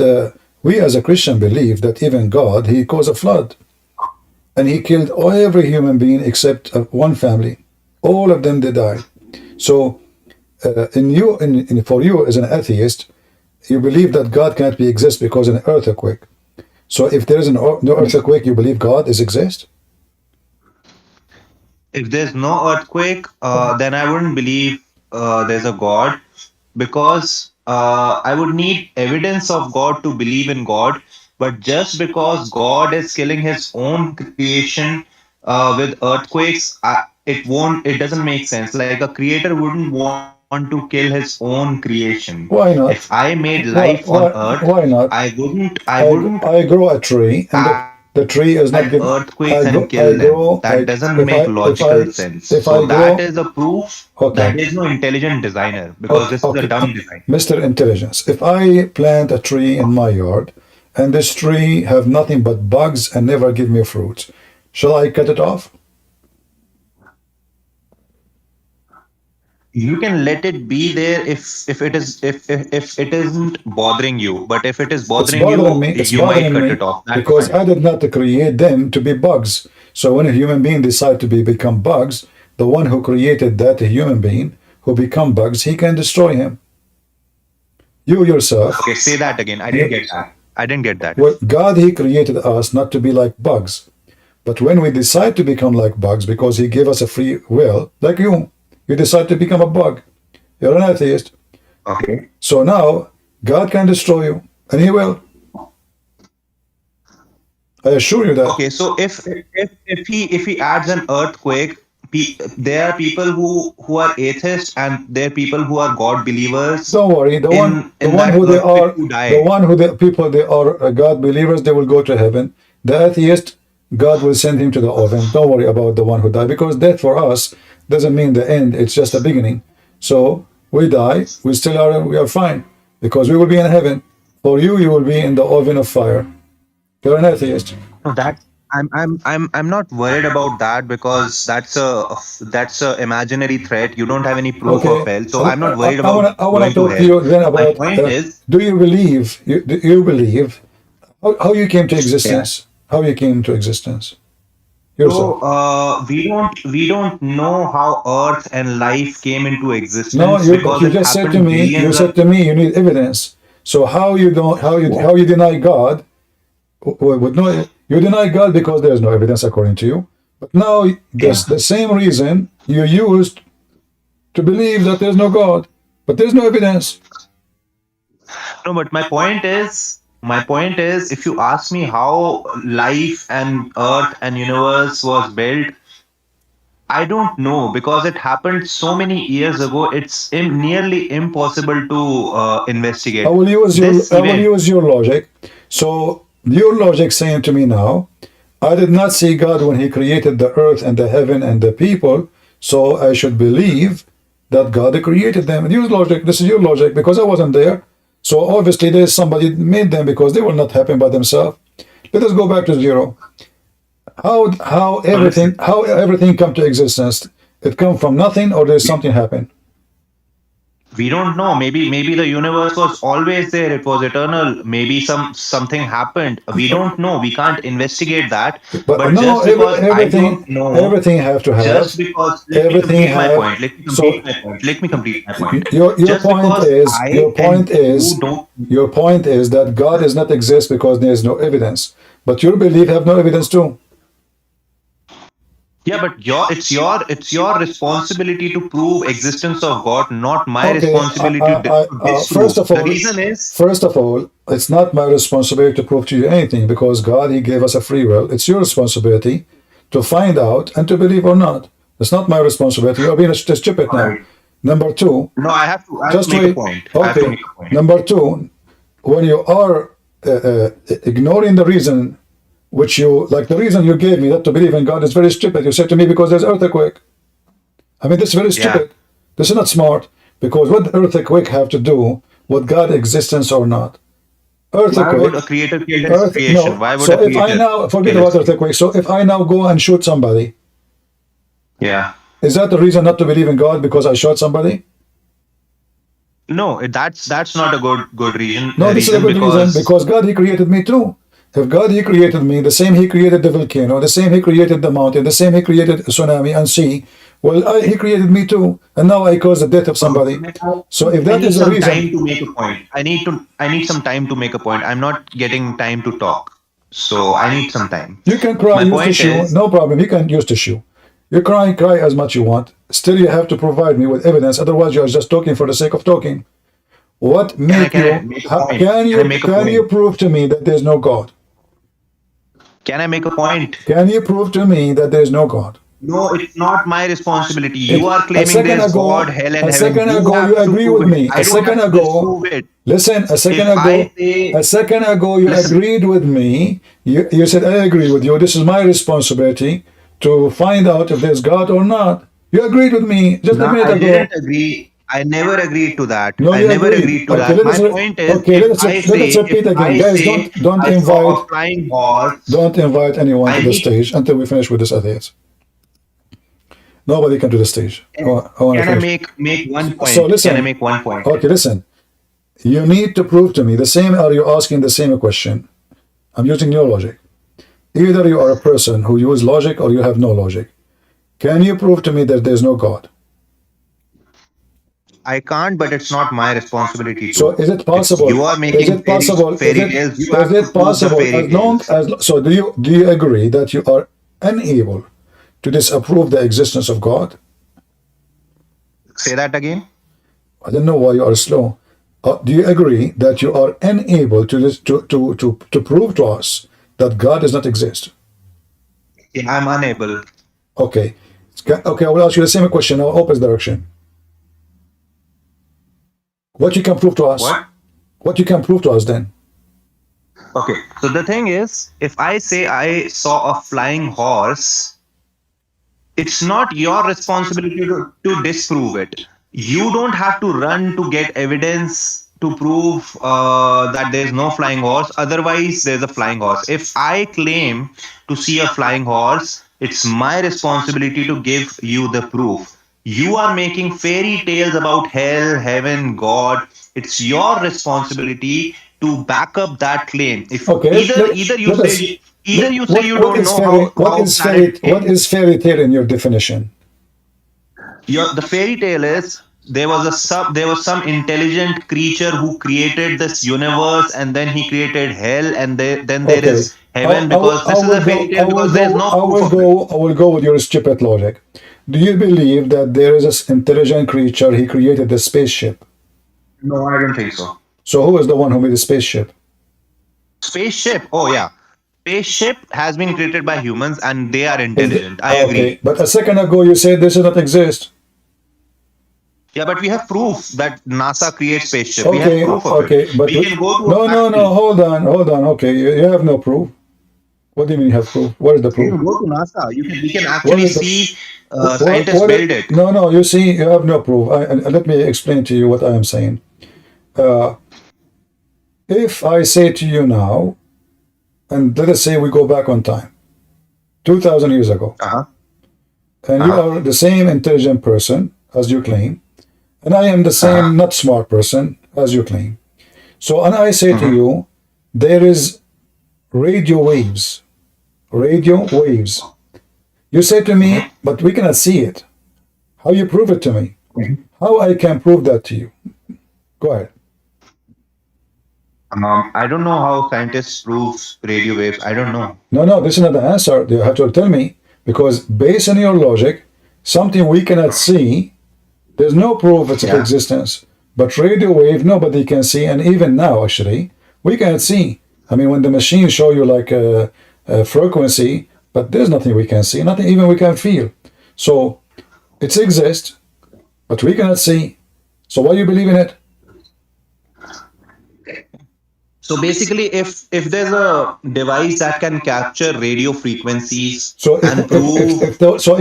we as a Christian believe that even God, he caused a flood. And he killed every human being except one family. All of them, they died. So for you as an atheist, you believe that God can't be exist because of an earthquake. So if there is no earthquake, you believe God is exist? if there's no earthquake, then I wouldn't believe there's a God, because I would need evidence of God to believe in God. But just because God is killing His own creation with earthquakes, it doesn't make sense. Like, a creator wouldn't want to kill his own creation. Why If not? I made life on Earth, Why not? I wouldn't I grow a tree, and the tree is not add good. earthquakes and I kill them. grow. That doesn't If make logical sense. if So I that grow. is a proof that Okay. there is no intelligent designer, because Okay. this is a Okay. dumb design. Mr. Intelligence, if I plant a tree in my yard, and this tree have nothing but bugs and never give me fruits, shall I cut it off? You can let it be there if it isn't bothering you. But if it is It's bothering bothering you, me. It's you might bothering cut me it off. That's because fine. I did not create them to be bugs. So when a human being decide to become bugs, the one who created that human being who become bugs, he can destroy him. You yourself, Okay, say that again. I didn't you, get that. I didn't get that. well, God, he created us not to be like bugs. But when we decide to become like bugs because he gave us a free will, like you decide to become a bug. You're an atheist. Okay. So now God can destroy you, and he will. I assure you that. Okay, so if he adds an earthquake, there are people who are atheists, and there are people who are God believers Don't worry. The in one that who they earthquake are, who the die. one who the people they are God believers, they will go to heaven. The atheist, God will send him to the oven. Don't worry about the one who died, because death for us doesn't mean the end. It's just a beginning. So we die, we are fine, because we will be in heaven. For you, you will be in the oven of fire. You're an atheist. No, that I'm not worried about that, because that's a imaginary threat. You don't have any proof of Okay. hell, so I'm not worried about I wanna going to talk to hell. you then My about. point is, Do you believe how you came to yeah. existence? How you came to existence So yourself? we don't know how Earth and life came into No, existence, but because you it just said to happened me. You billions of. said to me you need evidence. So how you deny God with no you deny God because there is no evidence according to you. But now Yeah. the same reason you used to believe that there's no God, but there's no evidence. No, but my point is, if you ask me how life and Earth and universe was built, I don't know, because it happened so many years ago. It's nearly impossible to investigate this I will event. use your logic. So your logic saying to me now, I did not see God when he created the earth and the heaven and the people, so I should believe that God created them. And your logic, this is your logic, because I wasn't there. So obviously there's somebody made them because they will not happen by themselves. Let us go back to zero. So listen, How everything come to existence? It come from nothing or there's something happen? We don't know. Maybe the universe was always there. It was eternal. Maybe something happened. We don't know. We can't investigate that. But But no, just because I everything, don't know, everything have to just have, because let me everything complete my have. point. Let me So complete my point. Let me complete my point. your Just point because is, I and you don't. your point is that God does not exist because there is no evidence. But your belief have no evidence too. Yeah, but it's your responsibility to prove existence of God, not my Okay, responsibility to first disprove. of The all, reason is, it's not my responsibility to prove to you anything because God, He gave us a free will. It's your responsibility to find out and to believe or not. It's not my responsibility. You're being stupid all now. right. Number two, No, I have to just make a wait. point. I have to Okay. make a point. Number two, when you are ignoring the reason which you, like the reason you gave me not to believe in God is very stupid. You said to me because there's earthquake. I mean, this is very Yeah. stupid. This is not smart because what the earthquake have to do with God existence or not? Why would Earthquake, a creator kill his creation? no. Why would a So if I creator now forget kill his about creation? earthquake, so if I now go and shoot somebody, Yeah. is that the reason not to believe in God because I shot somebody? No, that's not a good reason. No, this is a Reason good reason because because God He created me too. If God He created me, the same He created the volcano, the same He created the mountain, the same He created tsunami and sea. Well, He created me too, and now I cause the death of somebody. So if I that need is the some time reason, to make a point. I need some time to make a point. I'm not getting time to talk. So I need some time. you can cry, My use point tissue, is, no problem. You can use tissue. You cry as much you want. Still, you have to provide me with evidence. Otherwise, you are just talking for the sake of talking. What can I make can I you? make a How, point? Can I make a can you point? prove to me that there's no God? Can I make a point? Can you prove to me that there's no God? No, it's not my responsibility. You It, are a claiming second there's God, ago, hell, and a heaven. second You ago, you have to agree prove with it. me. I don't have to disprove it. Listen, If I a say, second ago, you listen, agreed with me. You said, I agree with you. This is my responsibility to find out if there's God or not. You agreed with me just a no, minute I didn't ago. agree. I never agreed to that. No, I you never agreed. agreed to Okay, that. My point is, let us repeat again, guys. Don't I saw invite a flying horse, anyone to I the need. stage until we finish with this atheist. Nobody can to the stage. I want to Can I finish. make one So point? Can I listen. make one point? Okay, listen. You need to prove to me the same. Are you asking the same question? I'm using your logic. Either you are a person who use logic or you have no logic. Can you prove to me that there's no God? I can't, but it's not my responsibility So to. is it It's possible? you are Is making it possible? fairy tales. You Is have to it prove the possible? fairy tales. So do you agree that you are unable to disapprove the existence of God? Say that again. I don't know why you are slow. Do you agree that you are unable to prove to us that God does not exist? Yeah, I'm unable. Okay. Okay, I will ask you the same question now, opposite direction. What you can prove to us? What? What you can prove to us then? Okay. So the thing is, if I say I saw a flying horse, it's not your responsibility to disprove it. You don't have to run to get evidence to prove that there's no flying horse. Otherwise, there's a flying horse. If I claim to see a flying horse, it's my responsibility to give you the proof. You are making fairy tales about hell, heaven, God. It's your responsibility to back up that claim. If Okay, either you let us. say either you say you What don't is know fairy? how planet What came. is fairy tale in your definition? The fairy tale is there was some intelligent creature who created this universe, and then he created hell, and then there Okay, is heaven, because I this is will a go. fairy tale because there is no proof of it. I will go with your stupid logic. Do you believe that there is this intelligent creature? He created the spaceship. No, I don't think so. So who is the one who made the spaceship? Spaceship, oh yeah, spaceship has been created by humans and they are Is the, intelligent, I okay, agree. but a second ago you said this does not exist. Yeah, but we have proof that NASA creates spaceship. We have Okay, proof of it. but We can go to a no. factory. Hold on. Okay, you have no proof. What do you mean you have proof? What is the We proof? can go to NASA. We can What actually is the see scientists what? build it. No. You see, you have no proof. And let me explain to you what I am saying. If I say to you now, and let us say we go back on time, 2,000 years ago, Uh-huh. and you are the same intelligent person as you claim, and I am the same not smart person as you claim. So, and I say to you, there is radio waves. Radio waves. You say to me, but we cannot see it. How you prove it to me? How I can prove that to you? Go ahead. I don't know how scientists prove radio waves. I don't know. No, this is not the answer. You have to tell me, because based on your logic, something we cannot see, there's no proof of its existence. But radio wave, nobody can see, and even now, actually, we cannot see. I mean, when the machine show you like a frequency, but there's nothing we can see, nothing even we can feel. So it exists, but we cannot see. So why you believe in it? So basically, if there's a device that can capture radio frequencies So and prove,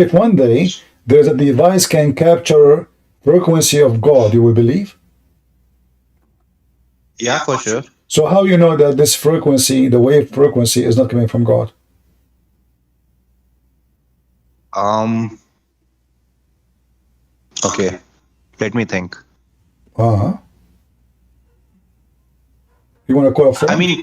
if one day there's a device can capture frequency of God, you will believe? yeah, for sure. So how you know that this frequency, the wave frequency, is not coming from God? Okay, let me think. You want to call a friend? I mean,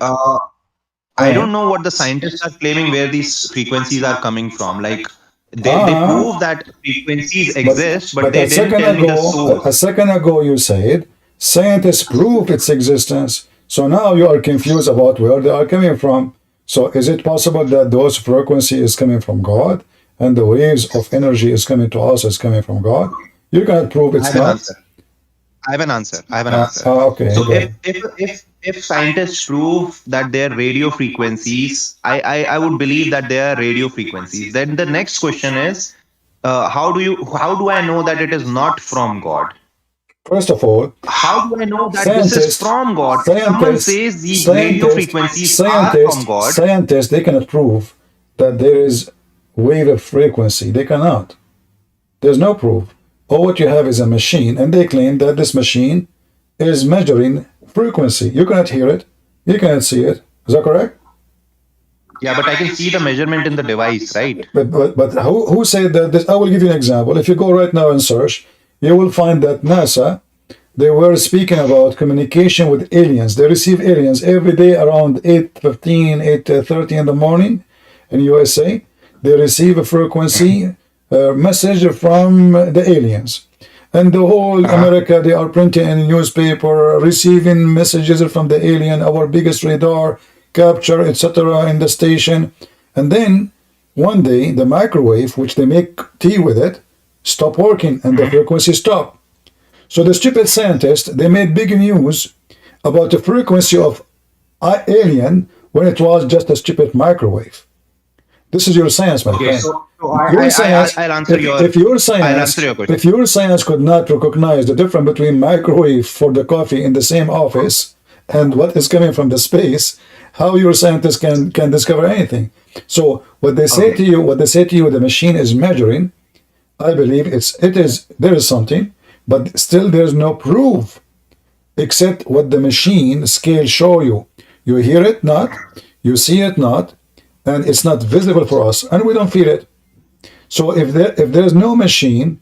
I don't know what the scientists are claiming where these frequencies are coming from. Like they prove that frequencies exist, but they didn't tell me the source. A second ago you said scientists prove its existence. So now you are confused about where they are coming from. So is it possible that those frequency is coming from God and the waves of energy is coming to us is coming from God? You cannot prove it's not. I have an answer. Okay. So Okay. if scientists prove that they're radio frequencies, I would believe that they are radio frequencies. Then the next question is, how do I know that it is not from God? First of all, How do I know that this is from God? Someone says these radio frequencies are from God. Scientists, they cannot prove that there is wave of frequency. They cannot. There's no proof. All what you have is a machine, and they claim that this machine is measuring frequency. You cannot hear it. You cannot see it. Is that correct? Yeah, but I can see the measurement in the device, right? But who said that this? I will give you an example. If you go right now and search, you will find that NASA, they were speaking about communication with aliens. They receive aliens every day around 8:15, 8:30 in the morning in USA. They receive a frequency message from the aliens. And the whole America, they are printing in a newspaper, receiving messages from the alien, our biggest radar, capture, etc. in the station. And then one day, the microwave, which they make tea with it, stopped working and the frequency stopped. So the stupid scientists, they made big news about the frequency of alien when it was just a stupid microwave. This is your science, my friend. So I'll answer your question. If your science could not recognize the difference between microwave for the coffee in the same office and what is coming from the space, how your scientists can discover anything? So what they say to you, the machine is measuring. I believe there is something, but still there's no proof except what the machine scale show you. You hear it not, you see it not, and it's not visible for us, and we don't feel it. So if there's no machine,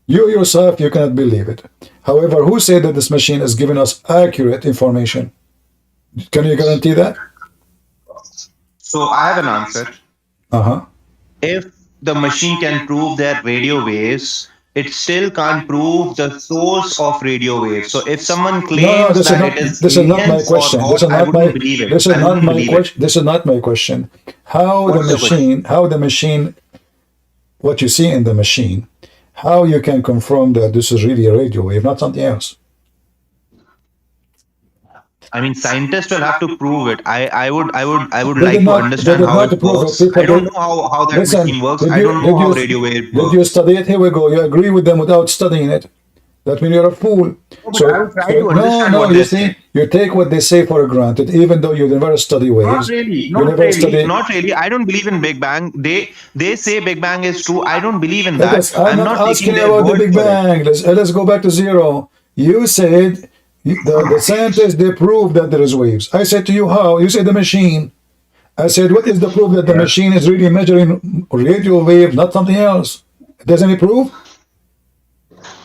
you yourself, you cannot believe it. However, who said that this machine is giving us accurate information? Can you guarantee that? So I have an answer. If the machine can prove their radio waves, it still can't prove the source of radio waves. So if someone claims this is not my question. This is not my question. How the machine, what you see in the machine, how you can confirm that this is really a radio wave, not something else? I mean, scientists will have to prove it. I would like to understand how it works. I don't know how that machine works. I don't know how radio wave works. Did you study it? Here we go. You agree with them without studying it. That means you're a fool. I will try to understand what you see, you take what they say for granted, even though you never study waves. Not really. I don't believe in Big Bang. They say Big Bang is true. I don't believe in that. I'm not asking you about the Big Bang. Let's go back to zero. You said the scientists, they prove that there is waves. I said to you, how? You said the machine. I said, what is the proof that the machine is really measuring radio wave, not something else? There's any proof?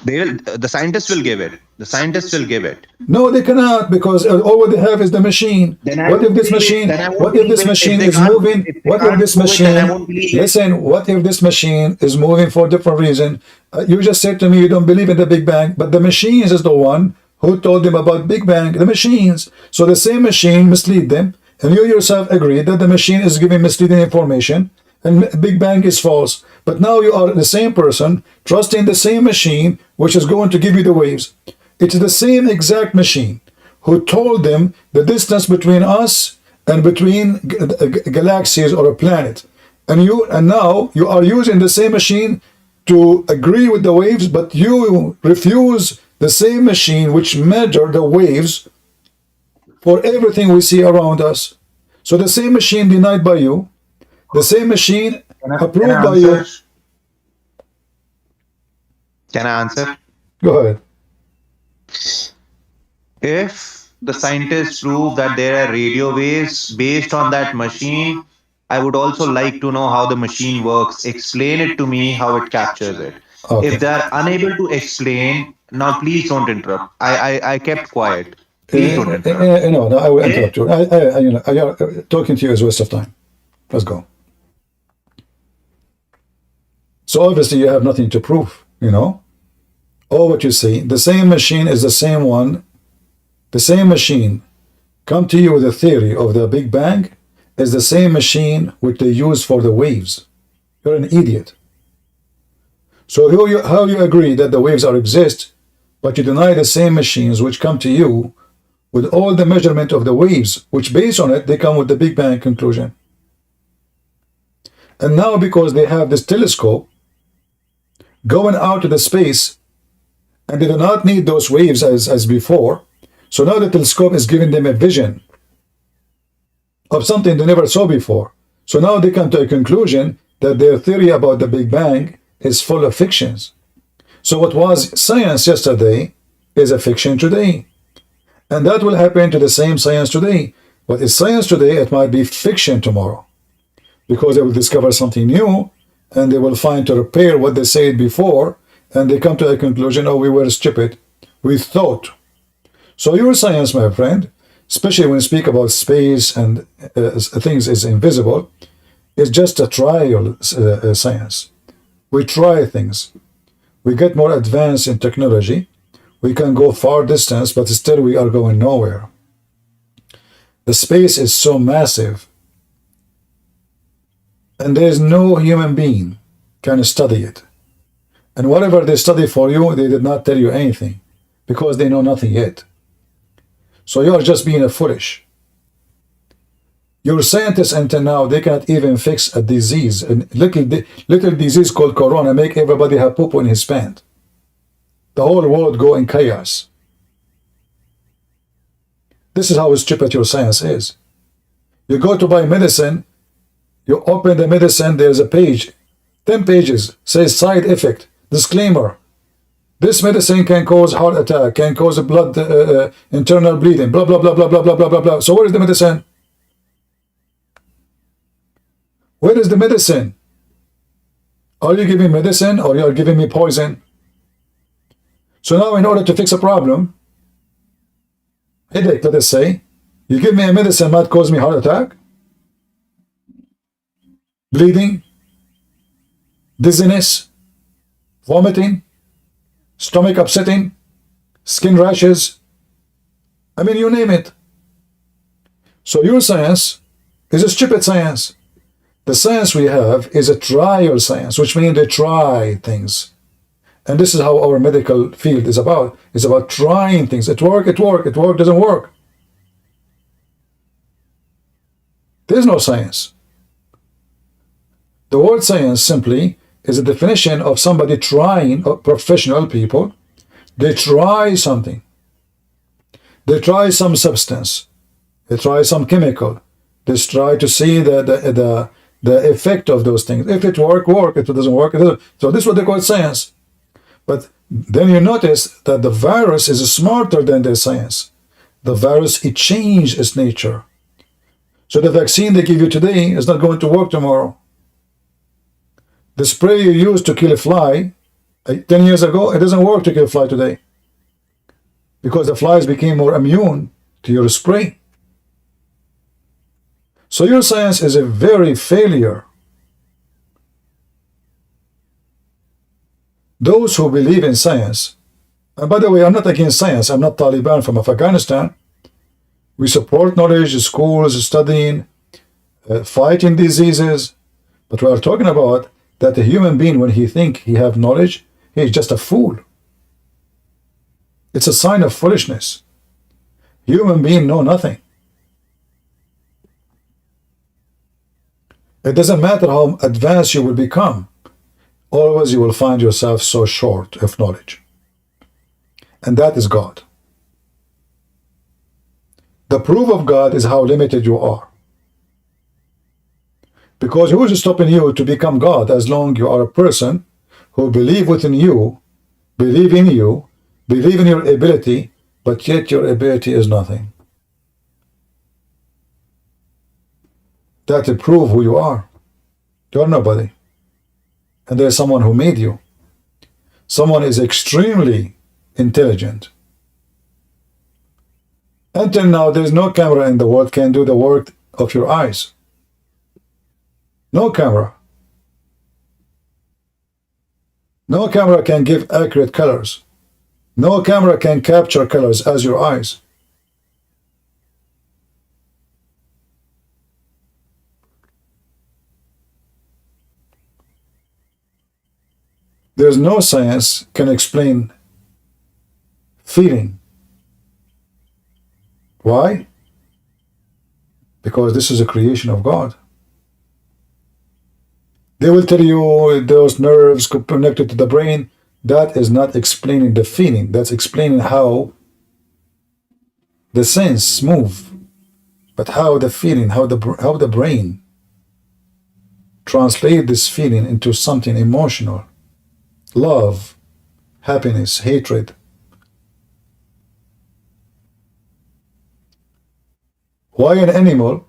They will. The scientists will give it. The scientists will give it. No, they cannot, because all they have is the machine. Then I What if won't this believe it. machine? Then I won't What if believe this it. machine If is they can't, moving? if they What if can't this prove it, then I machine? won't believe it. Listen, what if this machine is moving for a different reason? You just said to me you don't believe in the Big Bang, but the machines is the one who told them about Big Bang. The machines. So the same machine mislead them, and you yourself agree that the machine is giving misleading information, and Big Bang is false. But now you are the same person trusting the same machine, which is going to give you the waves. It's the same exact machine who told them the distance between us and between galaxies or a planet. And now you are using the same machine to agree with the waves, but you refuse the same machine which measure the waves for everything we see around us. So the same machine denied by you, the same machine approved by you. Can I answer? Go ahead. If the scientists prove that there are radio waves based on that machine, I would also like to know how the machine works. Explain it to me how it captures it. Okay. If they are unable to explain, now please don't interrupt. I kept quiet. Please don't interrupt. No, I will interrupt you. Talking to you is a waste of time. Let's go. So obviously you have nothing to prove, All what you see, the same machine is the same one. The same machine come to you with a theory of the Big Bang is the same machine which they use for the waves. You're an idiot. So how you agree that the waves exist, but you deny the same machines which come to you with all the measurement of the waves, which based on it, they come with the Big Bang conclusion. And now because they have this telescope going out to the space, and they do not need those waves as before, so now the telescope is giving them a vision of something they never saw before. So now they come to a conclusion that their theory about the Big Bang is full of fictions. So what was science yesterday is a fiction today. And that will happen to the same science today. What is science today, it might be fiction tomorrow. Because they will discover something new, and they will find to repair what they said before, and they come to a conclusion, oh, we were stupid. We thought. So your science, my friend, especially when you speak about space and things is invisible, is just a trial science. We try things. We get more advanced in technology. We can go far distance, but still we are going nowhere. The space is so massive, and there is no human being can study it. And whatever they study for you, they did not tell you anything, because they know nothing yet. So you are just being foolish. Your scientists until now, they cannot even fix a disease, a little disease called corona, make everybody have poop in his pants. The whole world go in chaos. This is how stupid your science is. You go to buy medicine, you open the medicine, there's a page, 10 pages, says side effect, disclaimer. This medicine can cause heart attack, can cause blood, internal bleeding, blah, blah, blah, blah, blah, blah, blah, blah, blah. So where is the medicine? Where is the medicine? Are you giving medicine or you are giving me poison? So now in order to fix a problem, headache, let us say, you give me a medicine might cause me heart attack, bleeding, dizziness, vomiting, stomach upsetting, skin rashes, I mean, you name it. So your science is a stupid science. The science we have is a trial science, which means they try things. And this is how our medical field is about. It's about trying things. It work, doesn't work. There's no science. The word science simply is a definition of somebody trying, professional people. They try something. They try some substance. They try some chemical. They try to see the effect of those things. If it work. If it doesn't work, it doesn't. So this is what they call science. But then you notice that the virus is smarter than their science. The virus, it changed its nature. So the vaccine they give you today is not going to work tomorrow. The spray you use to kill a fly 10 years ago, it doesn't work to kill fly today because the flies became more immune to your spray. So your science is a very failure. Those who believe in science, and by the way, I'm not against science. I'm not Taliban from Afghanistan. We support knowledge, schools, studying, fighting diseases. But we are talking about that a human being, when he think he have knowledge, he is just a fool. It's a sign of foolishness. Human beings know nothing. It doesn't matter how advanced you will become. Always you will find yourself so short of knowledge. And that is God. The proof of God is how limited you are. Because who is stopping you to become God as long you are a person who believe within you, believe in you, believe in your ability, but yet your ability is nothing. That will prove who you are. You are nobody. And there is someone who made you. Someone is extremely intelligent. Until now, there is no camera in the world can do the work of your eyes. No camera. No camera can give accurate colors. No camera can capture colors as your eyes. There's no science can explain feeling. Why? Because this is a creation of God. They will tell you those nerves connected to the brain. That is not explaining the feeling. That's explaining how the sense move. But how the feeling, how the brain translate this feeling into something emotional. Love, happiness, hatred. Why an animal?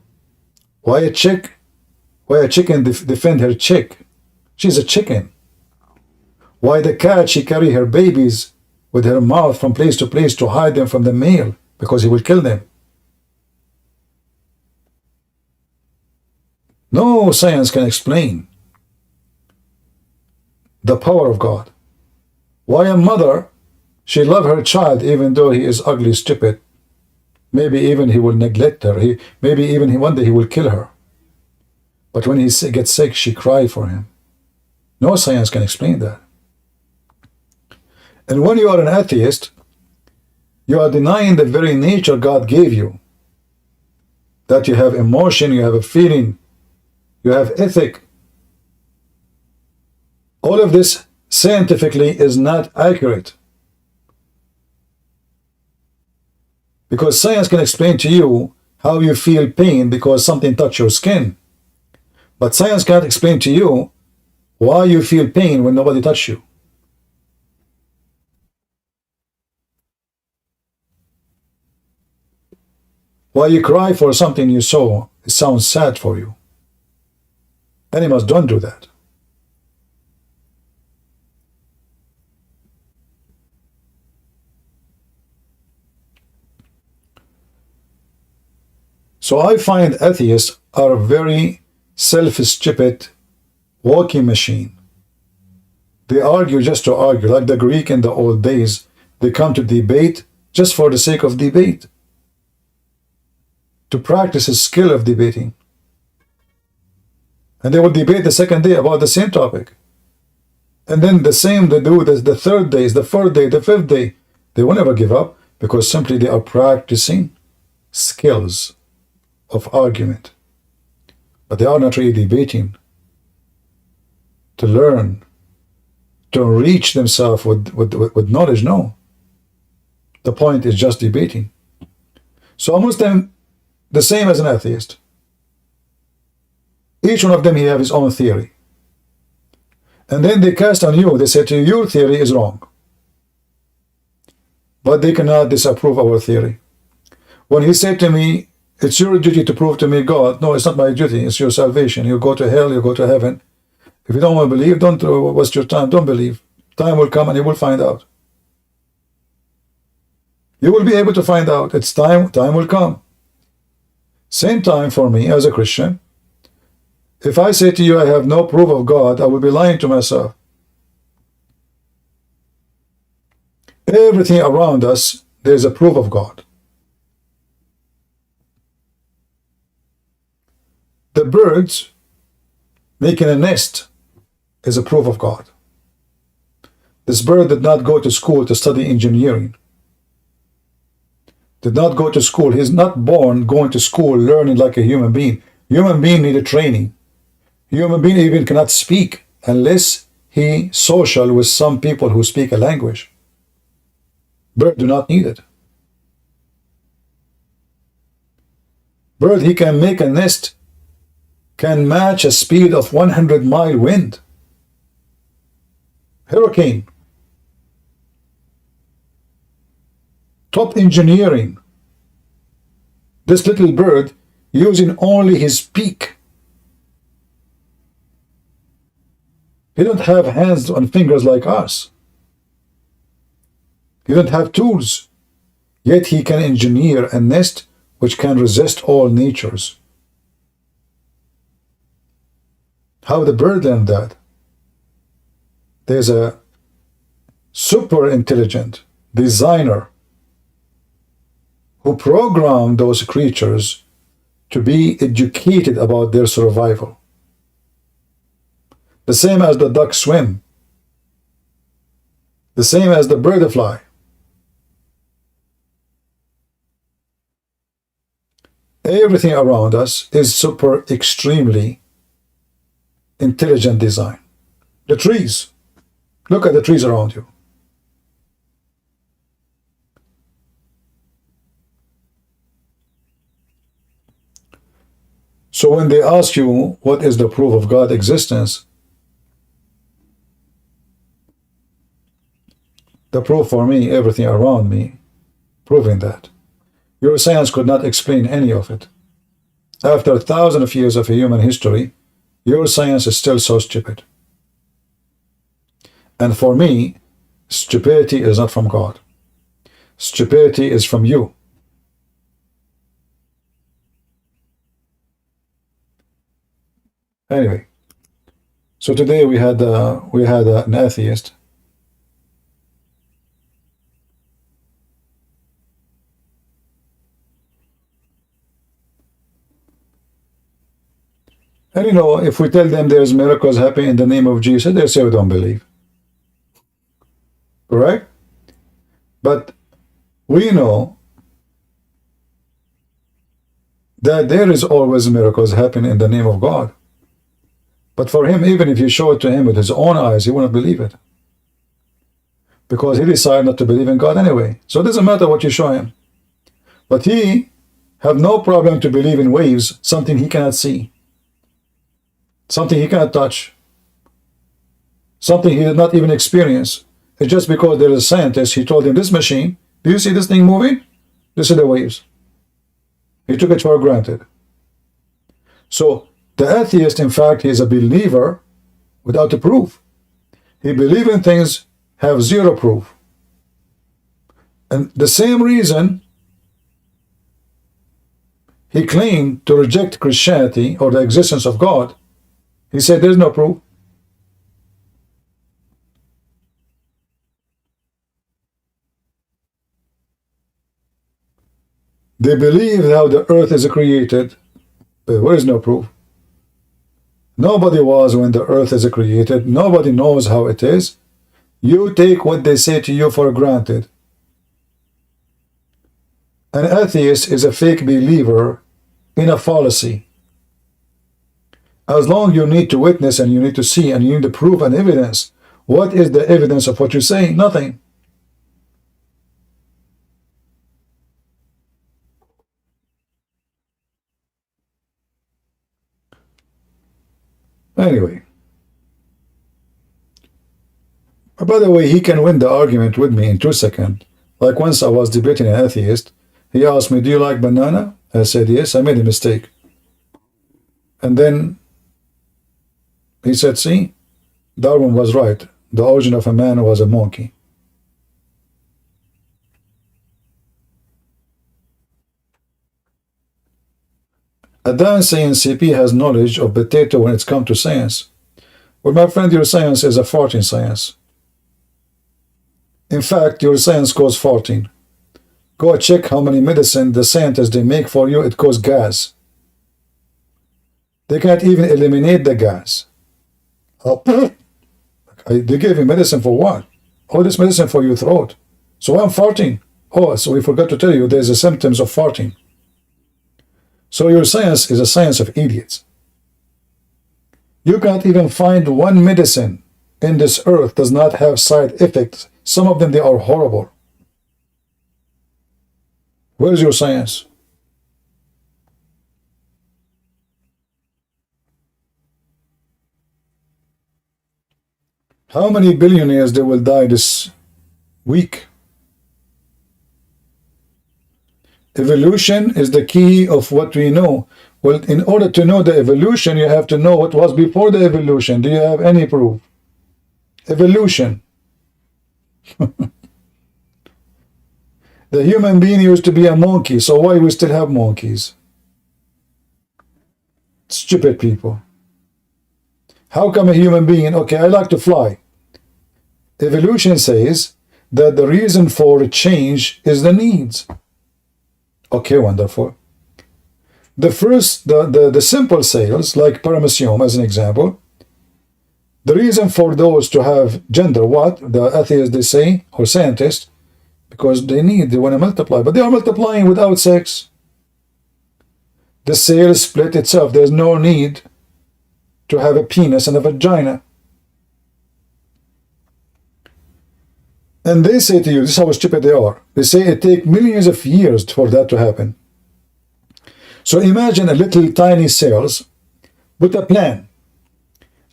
Why a chick? Why a chicken defend her chick? She's a chicken. Why the cat, she carry her babies with her mouth from place to place to hide them from the male, because he will kill them. No science can explain the power of God. Why a mother, she love her child even though he is ugly, stupid. Maybe even he will neglect her. Maybe even one day he will kill her. But when he gets sick, she cry for him. No science can explain that. And when you are an atheist, you are denying the very nature God gave you. That you have emotion, you have a feeling, you have ethic. All of this scientifically is not accurate. Because science can explain to you how you feel pain because something touched your skin. But science can't explain to you why you feel pain when nobody touched you. Why you cry for something you saw, it sounds sad for you. Animals don't do that. So I find atheists are very self-stupid walking machine. They argue just to argue, like the Greek in the old days. They come to debate just for the sake of debate, to practice a skill of debating. And they will debate the second day about the same topic. And then the same they do the third day, the fourth day, the fifth day. They will never give up because simply they are practicing skills of argument. But they are not really debating to learn, to enrich themselves with knowledge. No. The point is just debating. So a Muslim, the same as an atheist. Each one of them, he have his own theory. And then they cast on you. They say to you, your theory is wrong. But they cannot disapprove our theory. When he said to me, it's your duty to prove to me God. No, it's not my duty. It's your salvation. You go to hell, you go to heaven. If you don't want to believe, don't waste your time. Don't believe. Time will come and you will find out. You will be able to find out. It's time. Time will come. Same time for me as a Christian. If I say to you I have no proof of God, I will be lying to myself. Everything around us, there is a proof of God. The birds making a nest is a proof of God. This bird did not go to school to study engineering. Did not go to school. He's not born going to school learning like a human being. Human being need a training. Human being even cannot speak unless he social with some people who speak a language. Bird do not need it. Bird, he can make a nest, can match a speed of 100-mile wind. Hurricane. Top engineering. This little bird using only his beak. He don't have hands and fingers like us. He don't have tools. Yet he can engineer a nest which can resist all natures. How the bird learned that? There's a super intelligent designer who programmed those creatures to be educated about their survival. The same as the duck swim. The same as the bird fly. Everything around us is super extremely intelligent design. The trees. Look at the trees around you. So when they ask you what is the proof of God's existence, the proof for me, everything around me, proving that. Your science could not explain any of it. After thousands of years of human history, your science is still so stupid. And for me, stupidity is not from God. Stupidity is from you. Anyway, so today we had an atheist. And you know, if we tell them there's miracles happening in the name of Jesus, they say we don't believe. Correct? But we know that there is always miracles happening in the name of God. But for him, even if you show it to him with his own eyes, he will not believe it. Because he decided not to believe in God anyway. So it doesn't matter what you show him. But he have no problem to believe in waves, something he cannot see. Something he cannot touch. Something he did not even experience. It's just because there is a scientist, he told him, this machine, do you see this thing moving? This is the waves. He took it for granted. So the atheist, in fact, he is a believer without a proof. He believes in things, have zero proof. And the same reason he claimed to reject Christianity or the existence of God, he said there's no proof. They believe how the earth is created, but there is no proof. Nobody was when the earth is created. Nobody knows how it is. You take what they say to you for granted. An atheist is a fake believer in a fallacy. As long as you need to witness and you need to see and you need to prove and evidence. What is the evidence of what you're saying? Nothing. Anyway. By the way, he can win the argument with me in 2 seconds. Like once I was debating an atheist. He asked me, do you like banana? I said, yes. I made a mistake. And then he said, see, Darwin was right. the origin of a man was a monkey. Advanced CNCP has knowledge of potato when it's come to science. Well, my friend, your science is a farting science. In fact, your science causes farting. Go check how many medicine the scientists they make for you. It causes gas. They can't even eliminate the gas. They gave you medicine for what? All this medicine for your throat. So I'm farting. Oh, so we forgot to tell you there's the symptoms of farting. So your science is a science of idiots. You can't even find one medicine in this earth does not have side effects. Some of them, they are horrible. Where's your science? How many billionaires they will die this week? Evolution is the key of what we know. Well, in order to know the evolution, you have to know what was before the evolution. Do you have any proof? Evolution. The human being used to be a monkey, so why we still have monkeys? Stupid people. How come a human being, okay, I like to fly. Evolution says that the reason for change is the needs. Okay, wonderful. The simple cells, like paramecium as an example, the reason for those to have gender, what? The atheists, they say, or scientists, because they want to multiply, but they are multiplying without sex. The cell split itself. There's no need to have a penis and a vagina. And they say to you, this is how stupid they are. They say it takes millions of years for that to happen. So imagine a little tiny cells with a plan.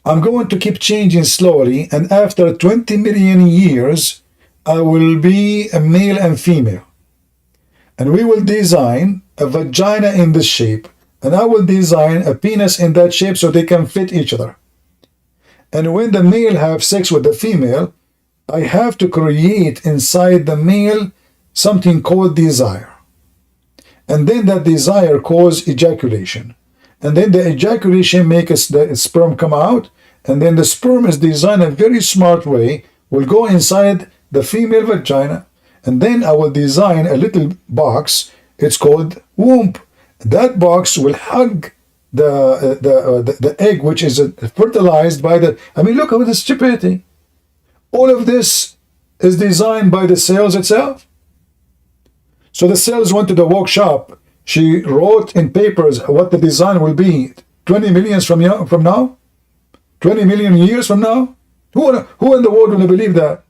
I'm going to keep changing slowly, and after 20 million years, I will be a male and female. And we will design a vagina in this shape, and I will design a penis in that shape so they can fit each other. And when the male have sex with the female, I have to create inside the male something called desire. And then that desire causes ejaculation. And then the ejaculation makes the sperm come out. And then the sperm is designed in a very smart way, will go inside the female vagina. And then I will design a little box. It's called womb. That box will hug the egg, which is fertilized by the... I mean, look at the stupidity. All of this is designed by the cells itself. So the cells went to the workshop. She wrote in papers what the design will be 20 million from now? 20 million years from now? Who in the world will believe that?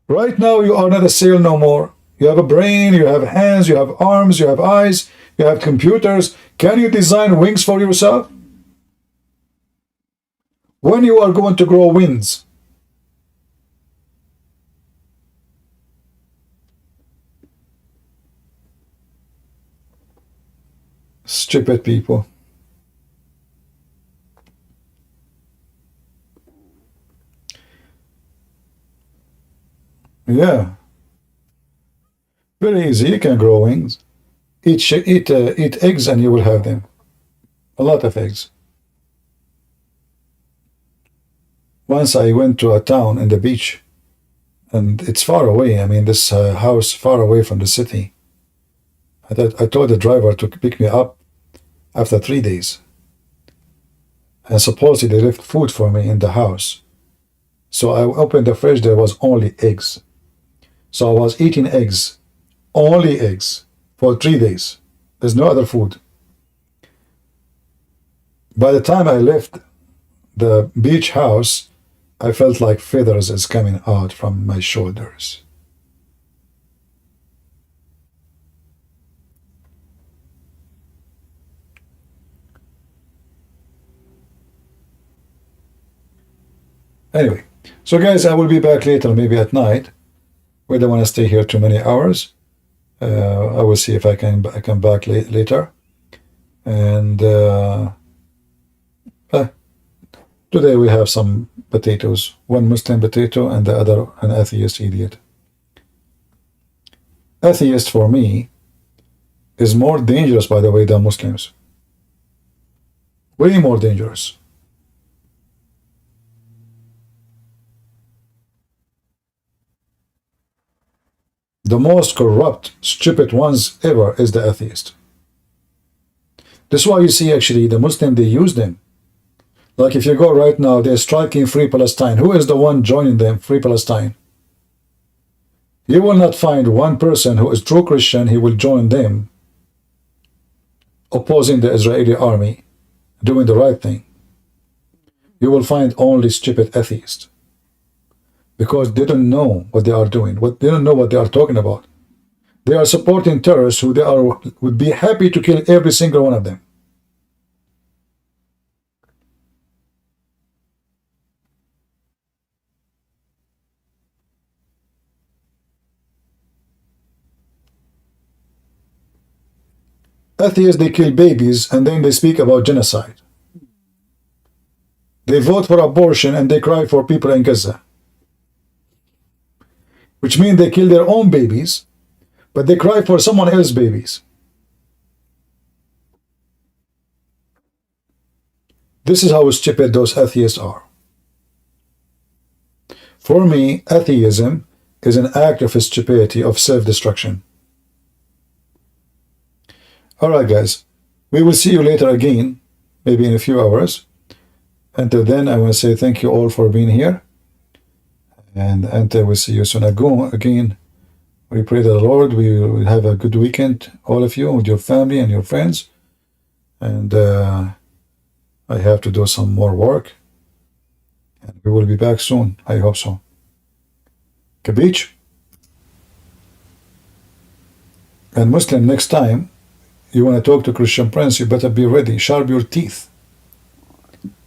Right now you are not a cell no more. You have a brain, you have hands, you have arms, you have eyes, you have computers. Can you design wings for yourself? When you are going to grow wings? Stupid people. Yeah. Very easy. You can grow wings. Eat eggs and you will have them. A lot of eggs. Once I went to a town in the beach, and it's far away. I mean, this house far away from the city. I told the driver to pick me up after 3 days. And supposedly they left food for me in the house. So I opened the fridge, there was only eggs. So I was eating eggs, only eggs, for 3 days. There's no other food. By the time I left the beach house, I felt like feathers is coming out from my shoulders. Anyway, so guys, I will be back later, maybe at night. We don't want to stay here too many hours. I will see if I can come back later. And Today we have some potatoes. One Muslim potato and the other an atheist idiot. Atheist for me is more dangerous, by the way, than Muslims. Way more dangerous. The most corrupt, stupid ones ever is the atheist. That's why you see actually the Muslim, they use them. Like if you go right now, they're striking Free Palestine. Who is the one joining them, Free Palestine? You will not find one person who is true Christian, he will join them, opposing the Israeli army, doing the right thing. You will find only stupid atheists. Because they don't know what they are doing. They don't know what they are talking about. They are supporting terrorists who would be happy to kill every single one of them. Atheists, they kill babies and then they speak about genocide. They vote for abortion and they cry for people in Gaza. Which means they kill their own babies, but they cry for someone else's babies. This is how stupid those atheists are. For me, atheism is an act of stupidity, of self-destruction. Alright guys, we will see you later again, maybe in a few hours. Until then, I want to say thank you all for being here. And until we see you soon again, we pray that the Lord will have a good weekend, all of you, with your family and your friends. And I have to do some more work. And we will be back soon. I hope so. Kabich? And Muslim, next time you want to talk to Christian Prince, you better be ready. Sharp your teeth.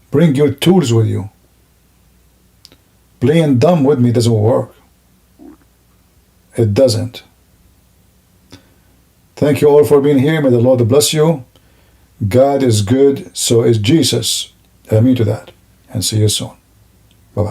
Bring your tools with you. Playing dumb with me doesn't work. It doesn't. Thank you all for being here. May the Lord bless you. God is good, so is Jesus. Amen to that. And see you soon.